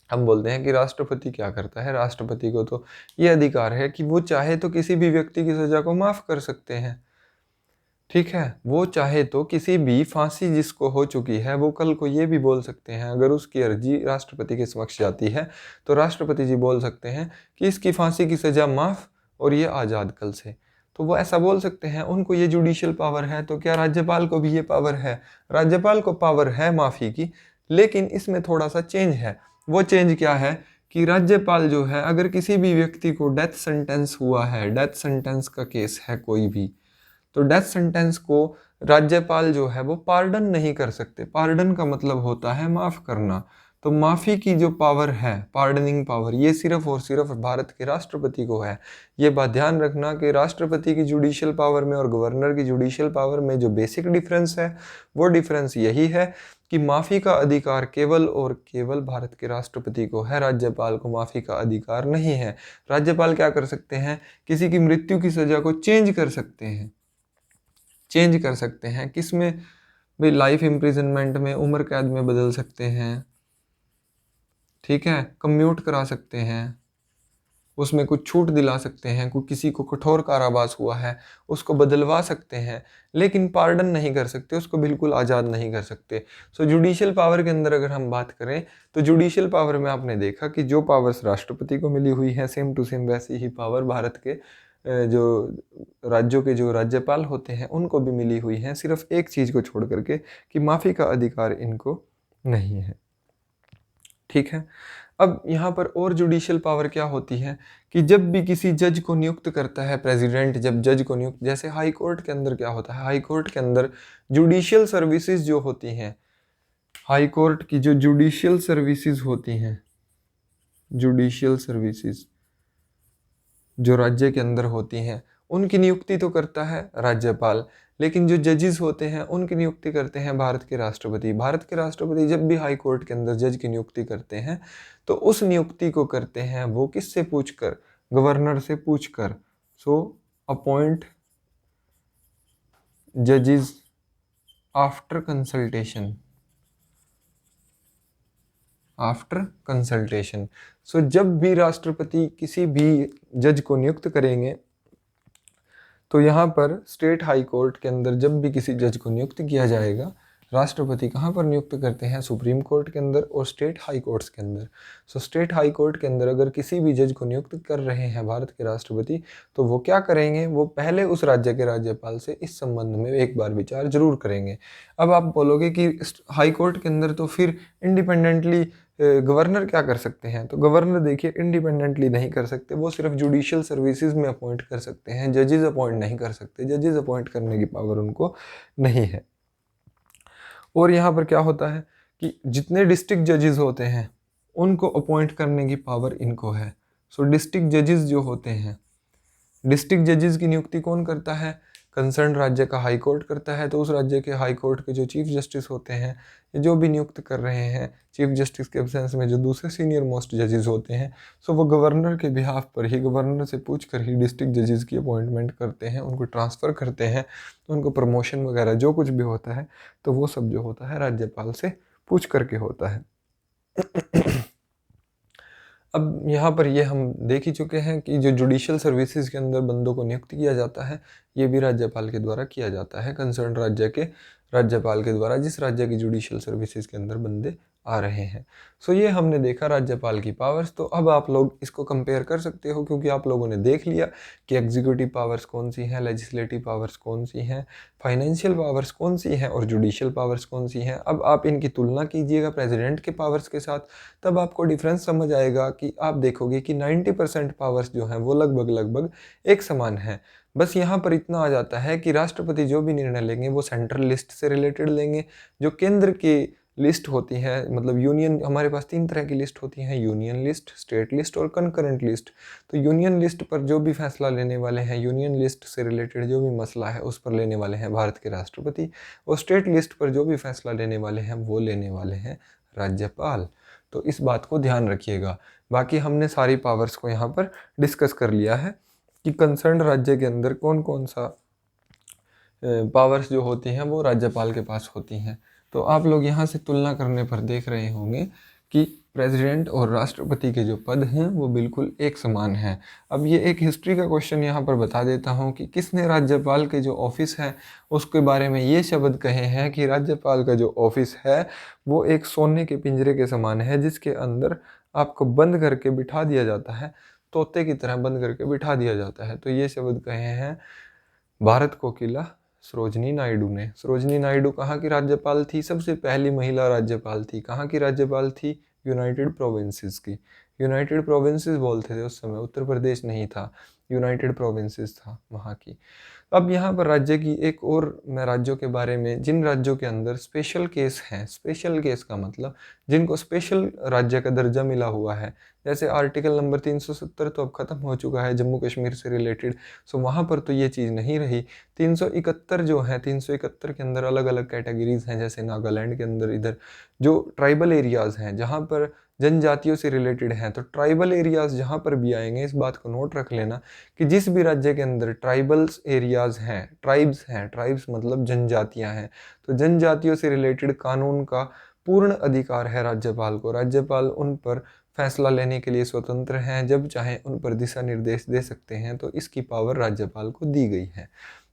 हम बोलते हैं कि राष्ट्रपति क्या करता है, राष्ट्रपति को तो ये अधिकार है कि वो चाहे तो किसी भी व्यक्ति की सजा को माफ़ कर सकते हैं, ठीक है। वो चाहे तो किसी भी फांसी जिसको हो चुकी है वो कल को ये भी बोल सकते हैं, अगर उसकी अर्जी राष्ट्रपति के समक्ष जाती है तो राष्ट्रपति जी बोल सकते हैं कि इसकी फांसी की सज़ा माफ़ और ये आज़ाद कल से। तो वो ऐसा बोल सकते हैं, उनको ये जुडिशियल पावर है। तो क्या राज्यपाल को भी ये पावर है? राज्यपाल को पावर है माफ़ी की, लेकिन इसमें थोड़ा सा चेंज है। वो चेंज क्या है कि राज्यपाल जो है, अगर किसी भी व्यक्ति को डेथ सेंटेंस हुआ है, डेथ सेंटेंस का केस है कोई भी, तो डेथ सेंटेंस को राज्यपाल जो है वो पार्डन नहीं कर सकते। पार्डन का मतलब होता है माफ़ करना। तो माफ़ी की जो पावर है, पार्डनिंग पावर, ये सिर्फ और सिर्फ भारत के राष्ट्रपति को है। ये बात ध्यान रखना कि राष्ट्रपति की जुडिशियल पावर में और गवर्नर की जुडिशियल पावर में जो बेसिक डिफरेंस है, वो डिफरेंस यही है कि माफ़ी का अधिकार केवल और केवल भारत के राष्ट्रपति को है, राज्यपाल को माफ़ी का अधिकार नहीं है। राज्यपाल क्या कर सकते हैं? किसी की मृत्यु की सज़ा को चेंज कर सकते हैं। चेंज कर सकते हैं किस में भाई? लाइफ इम्प्रिजनमेंट में, उम्र कैद में बदल सकते हैं, ठीक है, कम्यूट करा सकते हैं, उसमें कुछ छूट दिला सकते हैं, कोई किसी को कठोर कारावास हुआ है उसको बदलवा सकते हैं, लेकिन पार्डन नहीं कर सकते, उसको बिल्कुल आज़ाद नहीं कर सकते। सो जुडिशियल पावर के अंदर अगर हम बात करें तो जुडिशियल पावर में आपने देखा कि जो पावर्स राष्ट्रपति को मिली हुई है सेम टू सेम वैसी ही पावर भारत के जो राज्यों के जो राज्यपाल होते हैं उनको भी मिली हुई हैं, सिर्फ एक चीज़ को छोड़ करके कि माफ़ी का अधिकार इनको नहीं है, ठीक है। अब यहाँ पर और जुडिशियल पावर क्या होती है कि जब भी किसी जज को नियुक्त करता है प्रेसिडेंट, जब जज को नियुक्त, जैसे हाई कोर्ट के अंदर क्या होता है, हाई कोर्ट के अंदर जुडिशियल सर्विसेज जो होती हैं, हाई कोर्ट की जो जुडिशियल सर्विसेज होती हैं, जुडिशियल सर्विसेज जो राज्य के अंदर होती हैं, उनकी नियुक्ति तो करता है राज्यपाल, लेकिन जो जजेस होते हैं उनकी नियुक्ति करते हैं भारत के राष्ट्रपति। भारत के राष्ट्रपति जब भी हाई कोर्ट के अंदर जज की नियुक्ति करते हैं तो उस नियुक्ति को करते हैं वो किससे पूछकर? गवर्नर से पूछकर। सो अपॉइंट जजेस आफ्टर कंसल्टेशन, आफ्टर कंसल्टेशन। सो जब भी राष्ट्रपति किसी भी जज को नियुक्त करेंगे तो यहाँ पर स्टेट हाई कोर्ट के अंदर जब भी किसी जज को नियुक्त किया जाएगा, राष्ट्रपति कहाँ पर नियुक्त करते हैं? सुप्रीम कोर्ट के अंदर और स्टेट हाई कोर्ट्स के अंदर। सो स्टेट हाई कोर्ट के अंदर अगर किसी भी जज को नियुक्त कर रहे हैं भारत के राष्ट्रपति, तो वो क्या करेंगे? वो पहले उस राज्य के राज्यपाल से इस संबंध में एक बार विचार जरूर करेंगे। अब आप बोलोगे कि हाई कोर्ट के अंदर तो फिर इंडिपेंडेंटली गवर्नर क्या कर सकते हैं? तो गवर्नर देखिए इंडिपेंडेंटली नहीं कर सकते, वो सिर्फ जुडिशियल सर्विसेज में अपॉइंट कर सकते हैं, जजेस अपॉइंट नहीं कर सकते, जजेस अपॉइंट करने की पावर उनको नहीं है। और यहाँ पर क्या होता है कि जितने डिस्ट्रिक्ट जजेस होते हैं उनको अपॉइंट करने की पावर इनको है। सो डिस्ट्रिक्ट जजेस जो होते हैं, डिस्ट्रिक्ट जजेस की नियुक्ति कौन करता है? कंसर्न राज्य का हाई कोर्ट करता है। तो उस राज्य के हाई कोर्ट के जो चीफ जस्टिस होते हैं, ये जो भी नियुक्त कर रहे हैं, चीफ जस्टिस के एब्सेंस में जो दूसरे सीनियर मोस्ट जजेस होते हैं, सो वो गवर्नर के बिहाफ पर ही, गवर्नर से पूछ कर ही डिस्ट्रिक्ट जजेस की अपॉइंटमेंट करते हैं, उनको ट्रांसफ़र करते हैं, तो उनको प्रमोशन वगैरह जो कुछ भी होता है तो वो सब जो होता है राज्यपाल से पूछ करके होता है। अब यहाँ पर ये हम देख ही चुके हैं कि जो जुडिशियल सर्विसेज के अंदर बंदों को नियुक्त किया जाता है, ये भी राज्यपाल के द्वारा किया जाता है, कंसर्न राज्य के राज्यपाल के द्वारा, जिस राज्य की जुडिशियल सर्विसेज के अंदर बंदे आ रहे हैं। सो ये हमने देखा राज्यपाल की पावर्स। तो अब आप लोग इसको कंपेयर कर सकते हो, क्योंकि आप लोगों ने देख लिया कि एग्जीक्यूटिव पावर्स कौन सी हैं, लेजिस्लेटिव पावर्स कौन सी हैं, फाइनेंशियल पावर्स कौन सी हैं और जुडिशियल पावर्स कौन सी हैं। अब आप इनकी तुलना कीजिएगा प्रेसिडेंट के पावर्स के साथ, तब आपको डिफरेंस समझ आएगा कि आप देखोगे कि 90% पावर्स जो हैं वो लगभग एक समान हैं। बस यहाँ पर इतना आ जाता है कि राष्ट्रपति जो भी निर्णय लेंगे वो सेंट्रल लिस्ट से रिलेटेड लेंगे। जो केंद्र की लिस्ट होती है, मतलब यूनियन, हमारे पास 3 तरह की लिस्ट होती हैं, यूनियन लिस्ट, स्टेट लिस्ट और कंकरेंट लिस्ट। तो यूनियन लिस्ट पर जो भी फैसला लेने वाले हैं, यूनियन लिस्ट से रिलेटेड जो भी मसला है उस पर लेने वाले हैं भारत के राष्ट्रपति, और स्टेट लिस्ट पर जो भी फैसला लेने वाले हैं वो लेने वाले हैं राज्यपाल। तो इस बात को ध्यान रखिएगा। बाकी हमने सारी पावर्स को यहाँ पर डिस्कस कर लिया है कि कंसर्न राज्य के अंदर कौन कौन सा पावर्स जो होती हैं वो राज्यपाल के पास होती हैं। तो आप लोग यहाँ से तुलना करने पर देख रहे होंगे कि प्रेसिडेंट और राष्ट्रपति के जो पद हैं वो बिल्कुल एक समान हैं। अब ये एक हिस्ट्री का क्वेश्चन यहाँ पर बता देता हूँ कि किसने राज्यपाल के जो ऑफिस है उसके बारे में ये शब्द कहे हैं कि राज्यपाल का जो ऑफिस है वो एक सोने के पिंजरे के समान है, जिसके अंदर आपको बंद करके बिठा दिया जाता है, तोते की तरह बंद करके बिठा दिया जाता है। तो ये शब्द कहे हैं भारत कोकिला सरोजनी नायडू ने। सरोजनी नायडू कहाँ की राज्यपाल थी? सबसे पहली महिला राज्यपाल थी। कहाँ की राज्यपाल थी? यूनाइटेड प्रोविंसेस की। यूनाइटेड प्रोविंसेस बोलते थे उस समय, उत्तर प्रदेश नहीं था, यूनाइटेड प्रोविंसेस था वहाँ की। अब यहाँ पर राज्य की एक और, मैं राज्यों के बारे में, जिन राज्यों के अंदर स्पेशल केस हैं, स्पेशल केस का मतलब जिनको स्पेशल राज्य का दर्जा मिला हुआ है, जैसे आर्टिकल नंबर 370 तो अब ख़त्म हो चुका है जम्मू कश्मीर से रिलेटेड, सो वहाँ पर तो ये चीज़ नहीं रही। 371 जो है, 371 के अंदर अलग अलग कैटेगरीज हैं, जैसे नागालैंड के अंदर इधर जो ट्राइबल एरियाज़ हैं जहाँ पर जनजातियों से रिलेटेड हैं, तो ट्राइबल एरियाज़ जहाँ पर भी आएंगे इस बात को नोट रख लेना कि जिस भी राज्य के अंदर ट्राइबल्स एरियाज़ हैं, ट्राइब्स हैं, ट्राइब्स मतलब जनजातियाँ हैं, तो जनजातियों से रिलेटेड कानून का पूर्ण अधिकार है राज्यपाल को। राज्यपाल उन पर फैसला लेने के लिए स्वतंत्र हैं, जब चाहे उन पर दिशा निर्देश दे सकते हैं, तो इसकी पावर राज्यपाल को दी गई है।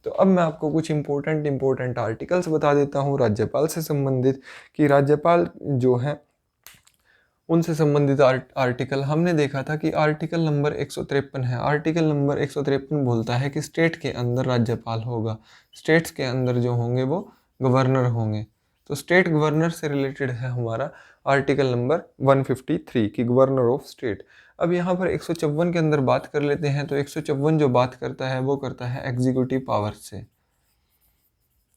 तो अब मैं आपको कुछ इम्पोर्टेंट आर्टिकल्स बता देता हूँ राज्यपाल से संबंधित, कि राज्यपाल जो हैं उनसे संबंधित आर्टिकल हमने देखा था कि आर्टिकल नंबर 153 है। आर्टिकल नंबर 153 बोलता है कि स्टेट के अंदर राज्यपाल होगा, स्टेट्स के अंदर जो होंगे वो गवर्नर होंगे। तो स्टेट गवर्नर से रिलेटेड है हमारा आर्टिकल नंबर 153 की गवर्नर ऑफ स्टेट। अब यहाँ पर 154 के अंदर बात कर लेते हैं। तो 154 जो बात करता है वो करता है एग्जीक्यूटिव पावर्स से।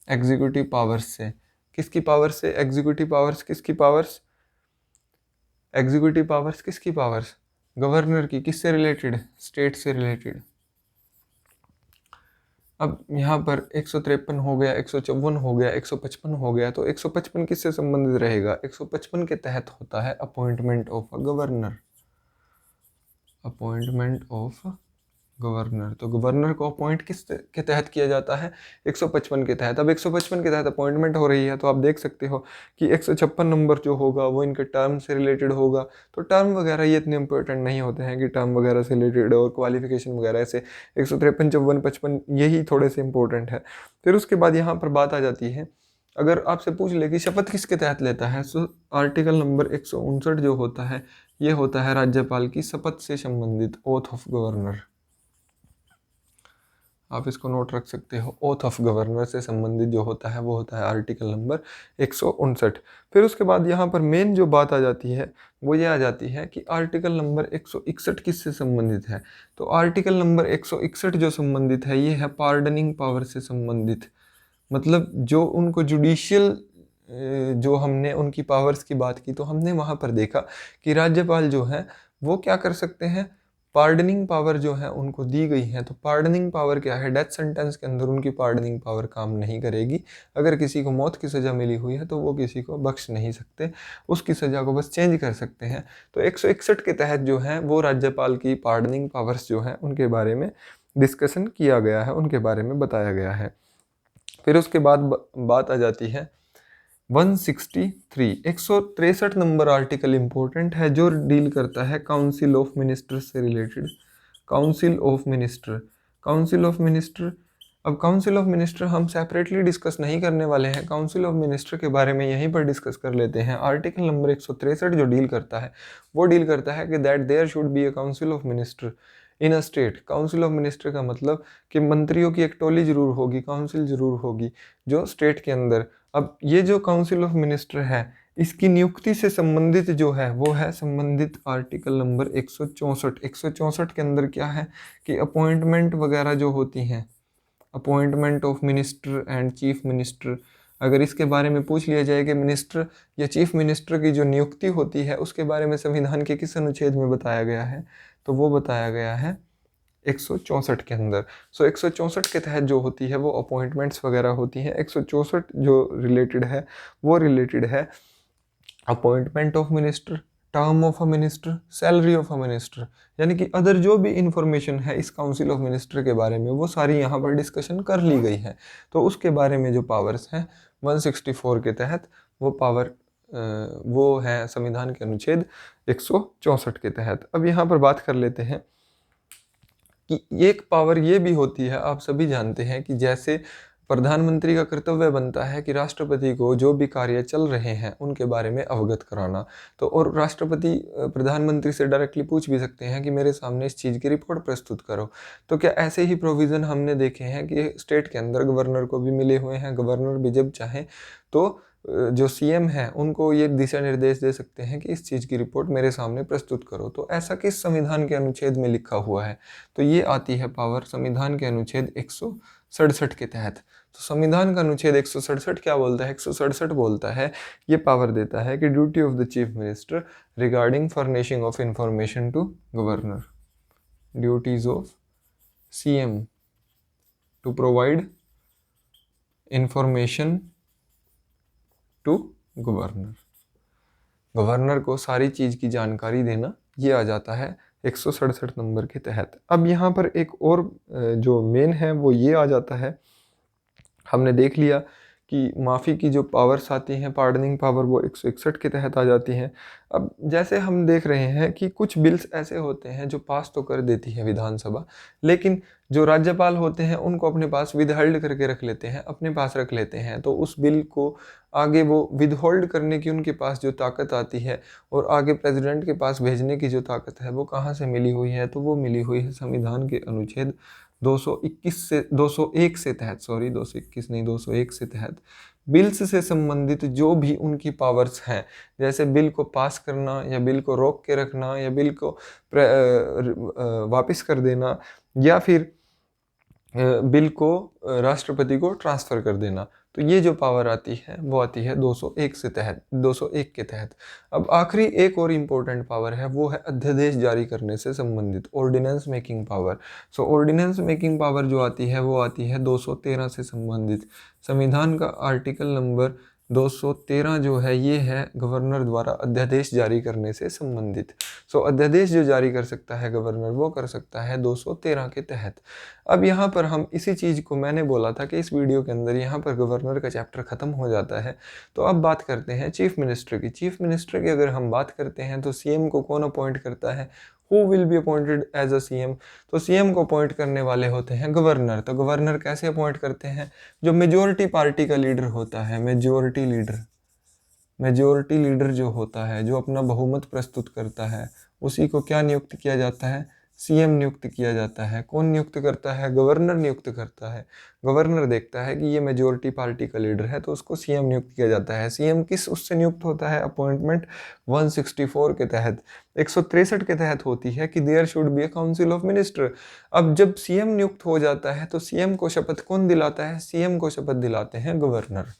एग्जीक्यूटिव पावर्स से किसकी पावर्स से? एग्जीक्यूटिव पावर्स किसकी पावर्स? एग्जीक्यूटिव पावर्स किसकी पावर्स? गवर्नर की। किससे रिलेटेड? स्टेट से रिलेटेड। अब यहाँ पर 153 हो गया, 154 हो गया, 155 हो गया। तो 155 किससे संबंधित रहेगा? 155 के तहत होता है appointment of a governor. Appointment of governor. तो गवर्नर को अपॉइंट किस के तहत किया जाता है? 155 के तहत। अब 155 के तहत अपॉइंटमेंट हो रही है, तो आप देख सकते हो कि 156 नंबर जो होगा वो इनके टर्म से रिलेटेड होगा। तो टर्म वगैरह ये इतने इंपॉर्टेंट नहीं होते हैं कि टर्म वगैरह से रिलेटेड और क्वालिफिकेशन वगैरह, ऐसे 153, 54, 55 यही थोड़े से इंपॉर्टेंट है। फिर उसके बाद यहाँ पर बात आ जाती है अगर आपसे पूछ ले कि शपथ किसके तहत लेता है, तो आर्टिकल नंबर 159 जो होता है ये होता है राज्यपाल की शपथ से संबंधित, ओथ ऑफ गवर्नर। आप इसको नोट रख सकते हो, ओथ ऑफ गवर्नर से संबंधित जो होता है वो होता है आर्टिकल नंबर 159। फिर उसके बाद यहाँ पर मेन जो बात आ जाती है वो ये आ जाती है कि आर्टिकल नंबर 161 किससे संबंधित है। तो आर्टिकल नंबर 161 जो संबंधित है ये है पार्डनिंग पावर से संबंधित। मतलब जो उनको जुडिशियल, जो हमने उनकी पावर्स की बात की तो हमने वहाँ पर देखा कि राज्यपाल जो है वो क्या कर सकते हैं, पार्डनिंग पावर जो है उनको दी गई है। तो पार्डनिंग पावर क्या है, डेथ सेंटेंस के अंदर उनकी पार्डनिंग पावर काम नहीं करेगी। अगर किसी को मौत की सज़ा मिली हुई है तो वो किसी को बख्श नहीं सकते, उसकी सज़ा को बस चेंज कर सकते हैं। तो 161 के तहत जो है वो राज्यपाल की पार्डनिंग पावर्स जो है उनके बारे में डिस्कशन किया गया है, उनके बारे में बताया गया है। फिर उसके बाद बात आ जाती है 163, 163 नंबर आर्टिकल इम्पोर्टेंट है जो डील करता है काउंसिल ऑफ मिनिस्टर से related. Council of minister, council of minister, अब काउंसिल ऑफ मिनिस्टर हम सेपरेटली डिस्कस नहीं करने वाले हैं, काउंसिल ऑफ मिनिस्टर के बारे में यहीं पर डिस्कस कर लेते हैं। आर्टिकल नंबर 163 जो डील करता है वो डील करता है कि that there should be a council of minister in a state. Council of minister का मतलब कि मंत्रियों की एक टोली जरूर होगी, काउंसिल जरूर होगी जो स्टेट के अंदर। अब ये जो काउंसिल ऑफ मिनिस्टर है इसकी नियुक्ति से संबंधित जो है वो है संबंधित आर्टिकल नंबर 164। 164 के अंदर क्या है कि अपॉइंटमेंट वगैरह जो होती हैं, appointment of minister and chief minister, अगर इसके बारे में पूछ लिया जाए कि मिनिस्टर या चीफ मिनिस्टर की जो नियुक्ति होती है उसके बारे में संविधान के किस अनुच्छेद में बताया गया है, तो वो बताया गया है 164 के अंदर। सो 164 के तहत जो होती है वो अपॉइंटमेंट्स वगैरह होती हैं। 164 जो रिलेटेड है वो रिलेटेड है appointment of minister, term of a minister, salary of a minister, यानी कि अदर जो भी इंफॉर्मेशन है इस काउंसिल ऑफ मिनिस्टर के बारे में वो सारी यहाँ पर डिस्कशन कर ली गई है। तो उसके बारे में जो पावर्स हैं 164 के तहत वो पावर वो है संविधान के अनुच्छेद 164 के तहत। अब यहाँ पर बात कर लेते हैं कि एक पावर ये भी होती है, आप सभी जानते हैं कि जैसे प्रधानमंत्री का कर्तव्य बनता है कि राष्ट्रपति को जो भी कार्य चल रहे हैं उनके बारे में अवगत कराना। तो और राष्ट्रपति प्रधानमंत्री से डायरेक्टली पूछ भी सकते हैं कि मेरे सामने इस चीज़ की रिपोर्ट प्रस्तुत करो। तो क्या ऐसे ही प्रोविज़न हमने देखे हैं कि स्टेट के अंदर गवर्नर को भी मिले हुए हैं। गवर्नर भी जब चाहें तो जो सीएम है उनको ये दिशा निर्देश दे सकते हैं कि इस चीज़ की रिपोर्ट मेरे सामने प्रस्तुत करो। तो ऐसा किस संविधान के अनुच्छेद में लिखा हुआ है, तो ये आती है पावर संविधान के अनुच्छेद 167 के तहत। तो संविधान का अनुच्छेद 167 क्या बोलता है, 167 बोलता है, ये पावर देता है कि duty of the chief minister regarding furnishing of information to governor, duties of CM to provide information to governor. Governor को सारी चीज़ की जानकारी देना ये आ जाता है 167 नंबर के तहत। अब यहाँ पर एक और जो मेन है वो ये आ जाता है, हमने देख लिया कि माफ़ी की जो पावर्स आती हैं, पार्डनिंग पावर, वो 161 के तहत आ जाती हैं। अब जैसे हम देख रहे हैं कि कुछ बिल्स ऐसे होते हैं जो पास तो कर देती है विधानसभा, लेकिन जो राज्यपाल होते हैं उनको अपने पास विदहोल्ड करके रख लेते हैं, अपने पास रख लेते हैं। तो उस बिल को आगे वो विदहोल्ड करने की उनके पास जो ताकत आती है और आगे प्रेसिडेंट के पास भेजने की जो ताकत है वो कहाँ से मिली हुई है, तो वो मिली हुई है संविधान के अनुच्छेद 221 से 201 से तहत, सॉरी 221 नहीं 201 से तहत बिल्स से संबंधित जो भी उनकी पावर्स हैं, जैसे बिल को पास करना या बिल को रोक के रखना या बिल को वापस कर देना या फिर बिल को राष्ट्रपति को ट्रांसफ़र कर देना। तो ये जो पावर आती है वो आती है 201 से तहत, 201 के तहत। अब आखिरी एक और इम्पोर्टेंट पावर है, वो है अध्यादेश जारी करने से संबंधित, ऑर्डिनेंस मेकिंग पावर। सो ऑर्डिनेंस मेकिंग पावर जो आती है वो आती है 213 से संबंधित। संविधान का आर्टिकल नंबर 213 जो है ये है गवर्नर द्वारा अध्यादेश जारी करने से संबंधित। सो अध्यादेश जो जारी कर सकता है गवर्नर वो कर सकता है 213 के तहत। अब यहाँ पर हम इसी चीज़ को, मैंने बोला था कि इस वीडियो के अंदर यहाँ पर गवर्नर का चैप्टर ख़त्म हो जाता है। तो अब बात करते हैं चीफ मिनिस्टर की। चीफ मिनिस्टर की अगर हम बात करते हैं तो सीएम को कौन अपॉइंट करता है, who will be appointed as a CM, तो सीएम को अपॉइंट करने वाले होते हैं गवर्नर। तो गवर्नर कैसे अपॉइंट करते हैं? जो मेजोरिटी पार्टी का लीडर होता है, मेजोरिटी लीडर जो होता है, जो अपना बहुमत प्रस्तुत करता है, उसी को क्या नियुक्त किया जाता है? सीएम नियुक्त किया जाता है। कौन नियुक्त करता है? गवर्नर नियुक्त करता है। गवर्नर देखता है कि ये मेजोरिटी पार्टी का लीडर है, तो उसको सीएम नियुक्त किया जाता है। सीएम किस उससे नियुक्त होता है? अपॉइंटमेंट 164 के तहत, 163 के तहत होती है कि there should be a council of minister. अब जब सीएम नियुक्त हो जाता है तो सीएम को शपथ कौन दिलाता है? सीएम को शपथ दिलाते हैं गवर्नर।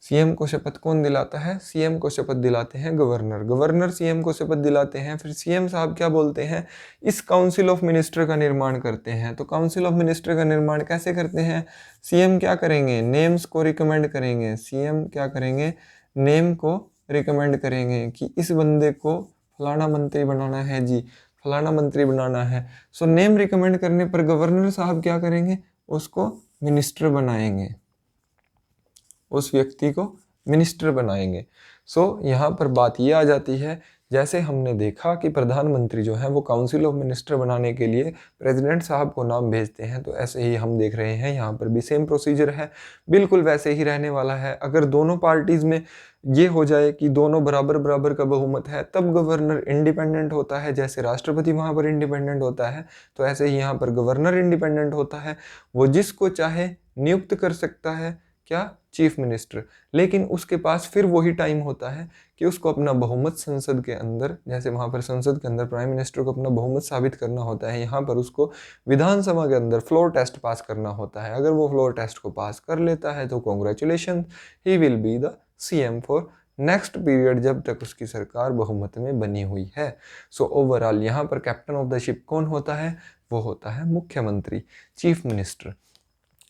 सीएम को शपथ कौन दिलाता है? सीएम को शपथ दिलाते हैं गवर्नर। गवर्नर सीएम को शपथ दिलाते हैं, फिर सीएम साहब क्या बोलते हैं? इस काउंसिल ऑफ मिनिस्टर का निर्माण करते हैं। तो काउंसिल ऑफ मिनिस्टर का निर्माण कैसे करते हैं? सीएम क्या करेंगे? नेम्स को रिकमेंड करेंगे। सीएम क्या करेंगे? नेम को रिकमेंड करेंगे कि इस बंदे को फलाना मंत्री बनाना है जी, फलाना मंत्री बनाना है। सो नेम रिकमेंड करने पर गवर्नर साहब क्या करेंगे? उसको मिनिस्टर बनाएंगे, उस व्यक्ति को मिनिस्टर बनाएंगे। सो यहाँ पर बात ये आ जाती है, जैसे हमने देखा कि प्रधानमंत्री जो है वो काउंसिल ऑफ मिनिस्टर बनाने के लिए प्रेसिडेंट साहब को नाम भेजते हैं, तो ऐसे ही हम देख रहे हैं यहाँ पर भी सेम प्रोसीजर है, बिल्कुल वैसे ही रहने वाला है। अगर दोनों पार्टीज में ये हो जाए कि दोनों बराबर बराबर का बहुमत है, तब गवर्नर इंडिपेंडेंट होता है। जैसे राष्ट्रपति वहाँ पर इंडिपेंडेंट होता है, तो ऐसे ही यहाँ पर गवर्नर इंडिपेंडेंट होता है। वो जिसको चाहे नियुक्त कर सकता है, क्या? Chief minister. लेकिन उसके पास फिर वही टाइम होता है कि उसको अपना बहुमत संसद के अंदर, जैसे वहाँ पर संसद के अंदर प्राइम मिनिस्टर को अपना बहुमत साबित करना होता है, यहाँ पर उसको विधानसभा के अंदर फ्लोर टेस्ट पास करना होता है। अगर वो फ्लोर टेस्ट को पास कर लेता है तो congratulation, he will be the CM for next period, जब तक उसकी सरकार बहुमत में बनी हुई है। सो ओवरऑल यहाँ पर कैप्टन ऑफ द शिप कौन होता है? वो होता है मुख्यमंत्री, चीफ मिनिस्टर।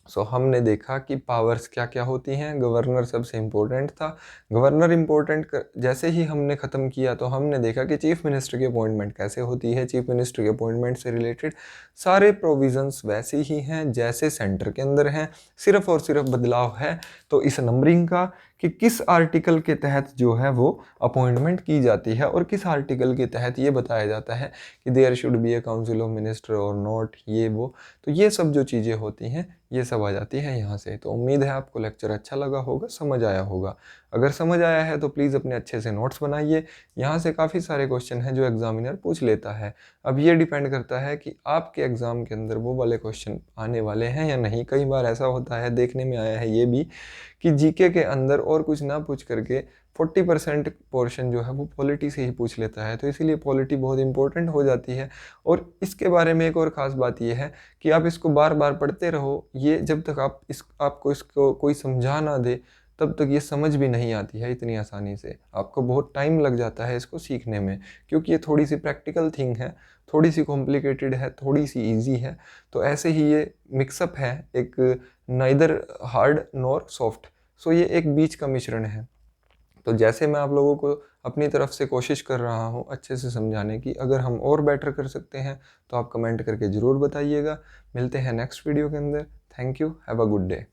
सो हमने देखा कि पावर्स क्या क्या होती हैं। गवर्नर सबसे इम्पोर्टेंट था। गवर्नर इम्पोर्टेंट जैसे ही हमने ख़त्म किया तो हमने देखा कि चीफ मिनिस्टर की अपॉइंटमेंट कैसे होती है। चीफ मिनिस्टर की अपॉइंटमेंट से रिलेटेड सारे प्रोविजंस वैसे ही हैं जैसे सेंटर के अंदर हैं, सिर्फ और सिर्फ बदलाव है तो इस नंबरिंग का, कि किस आर्टिकल के तहत जो है वो अपॉइंटमेंट की जाती है और किस आर्टिकल के तहत ये बताया जाता है कि there should be a council of minister और नॉट, ये वो। तो ये सब जो चीज़ें होती हैं ये सब आ जाती है यहाँ से। तो उम्मीद है आपको लेक्चर अच्छा लगा होगा, समझ आया होगा। अगर समझ आया है तो प्लीज़ अपने अच्छे से नोट्स बनाइए। यहाँ से काफ़ी सारे क्वेश्चन हैं जो एग्जामिनर पूछ लेता है। अब ये डिपेंड करता है कि आपके एग्ज़ाम के अंदर वो वाले क्वेश्चन आने वाले हैं या नहीं। कई बार ऐसा होता है, देखने में आया है ये भी, कि जीके के अंदर और कुछ ना पूछ करके 40% पोर्शन जो है वो पॉलिटी से ही पूछ लेता है। तो इसीलिए पॉलिटी बहुत इंपॉर्टेंट हो जाती है। और इसके बारे में एक और ख़ास बात ये है कि आप इसको बार बार पढ़ते रहो, ये जब तक आपको इसको कोई समझा ना दे तब तक ये समझ भी नहीं आती है इतनी आसानी से। आपको बहुत टाइम लग जाता है इसको सीखने में, क्योंकि ये थोड़ी सी प्रैक्टिकल थिंग है, थोड़ी सी कॉम्प्लिकेटेड है, थोड़ी सी ईजी है। तो ऐसे ही ये मिक्सअप है, एक नाइदर हार्ड नॉर सॉफ्ट। सो ये एक बीच का मिश्रण है। तो जैसे मैं आप लोगों को अपनी तरफ से कोशिश कर रहा हूँ अच्छे से समझाने की, अगर हम और बेटर कर सकते हैं तो आप कमेंट करके ज़रूर बताइएगा। मिलते हैं नेक्स्ट वीडियो के अंदर। Thank you, have a good day.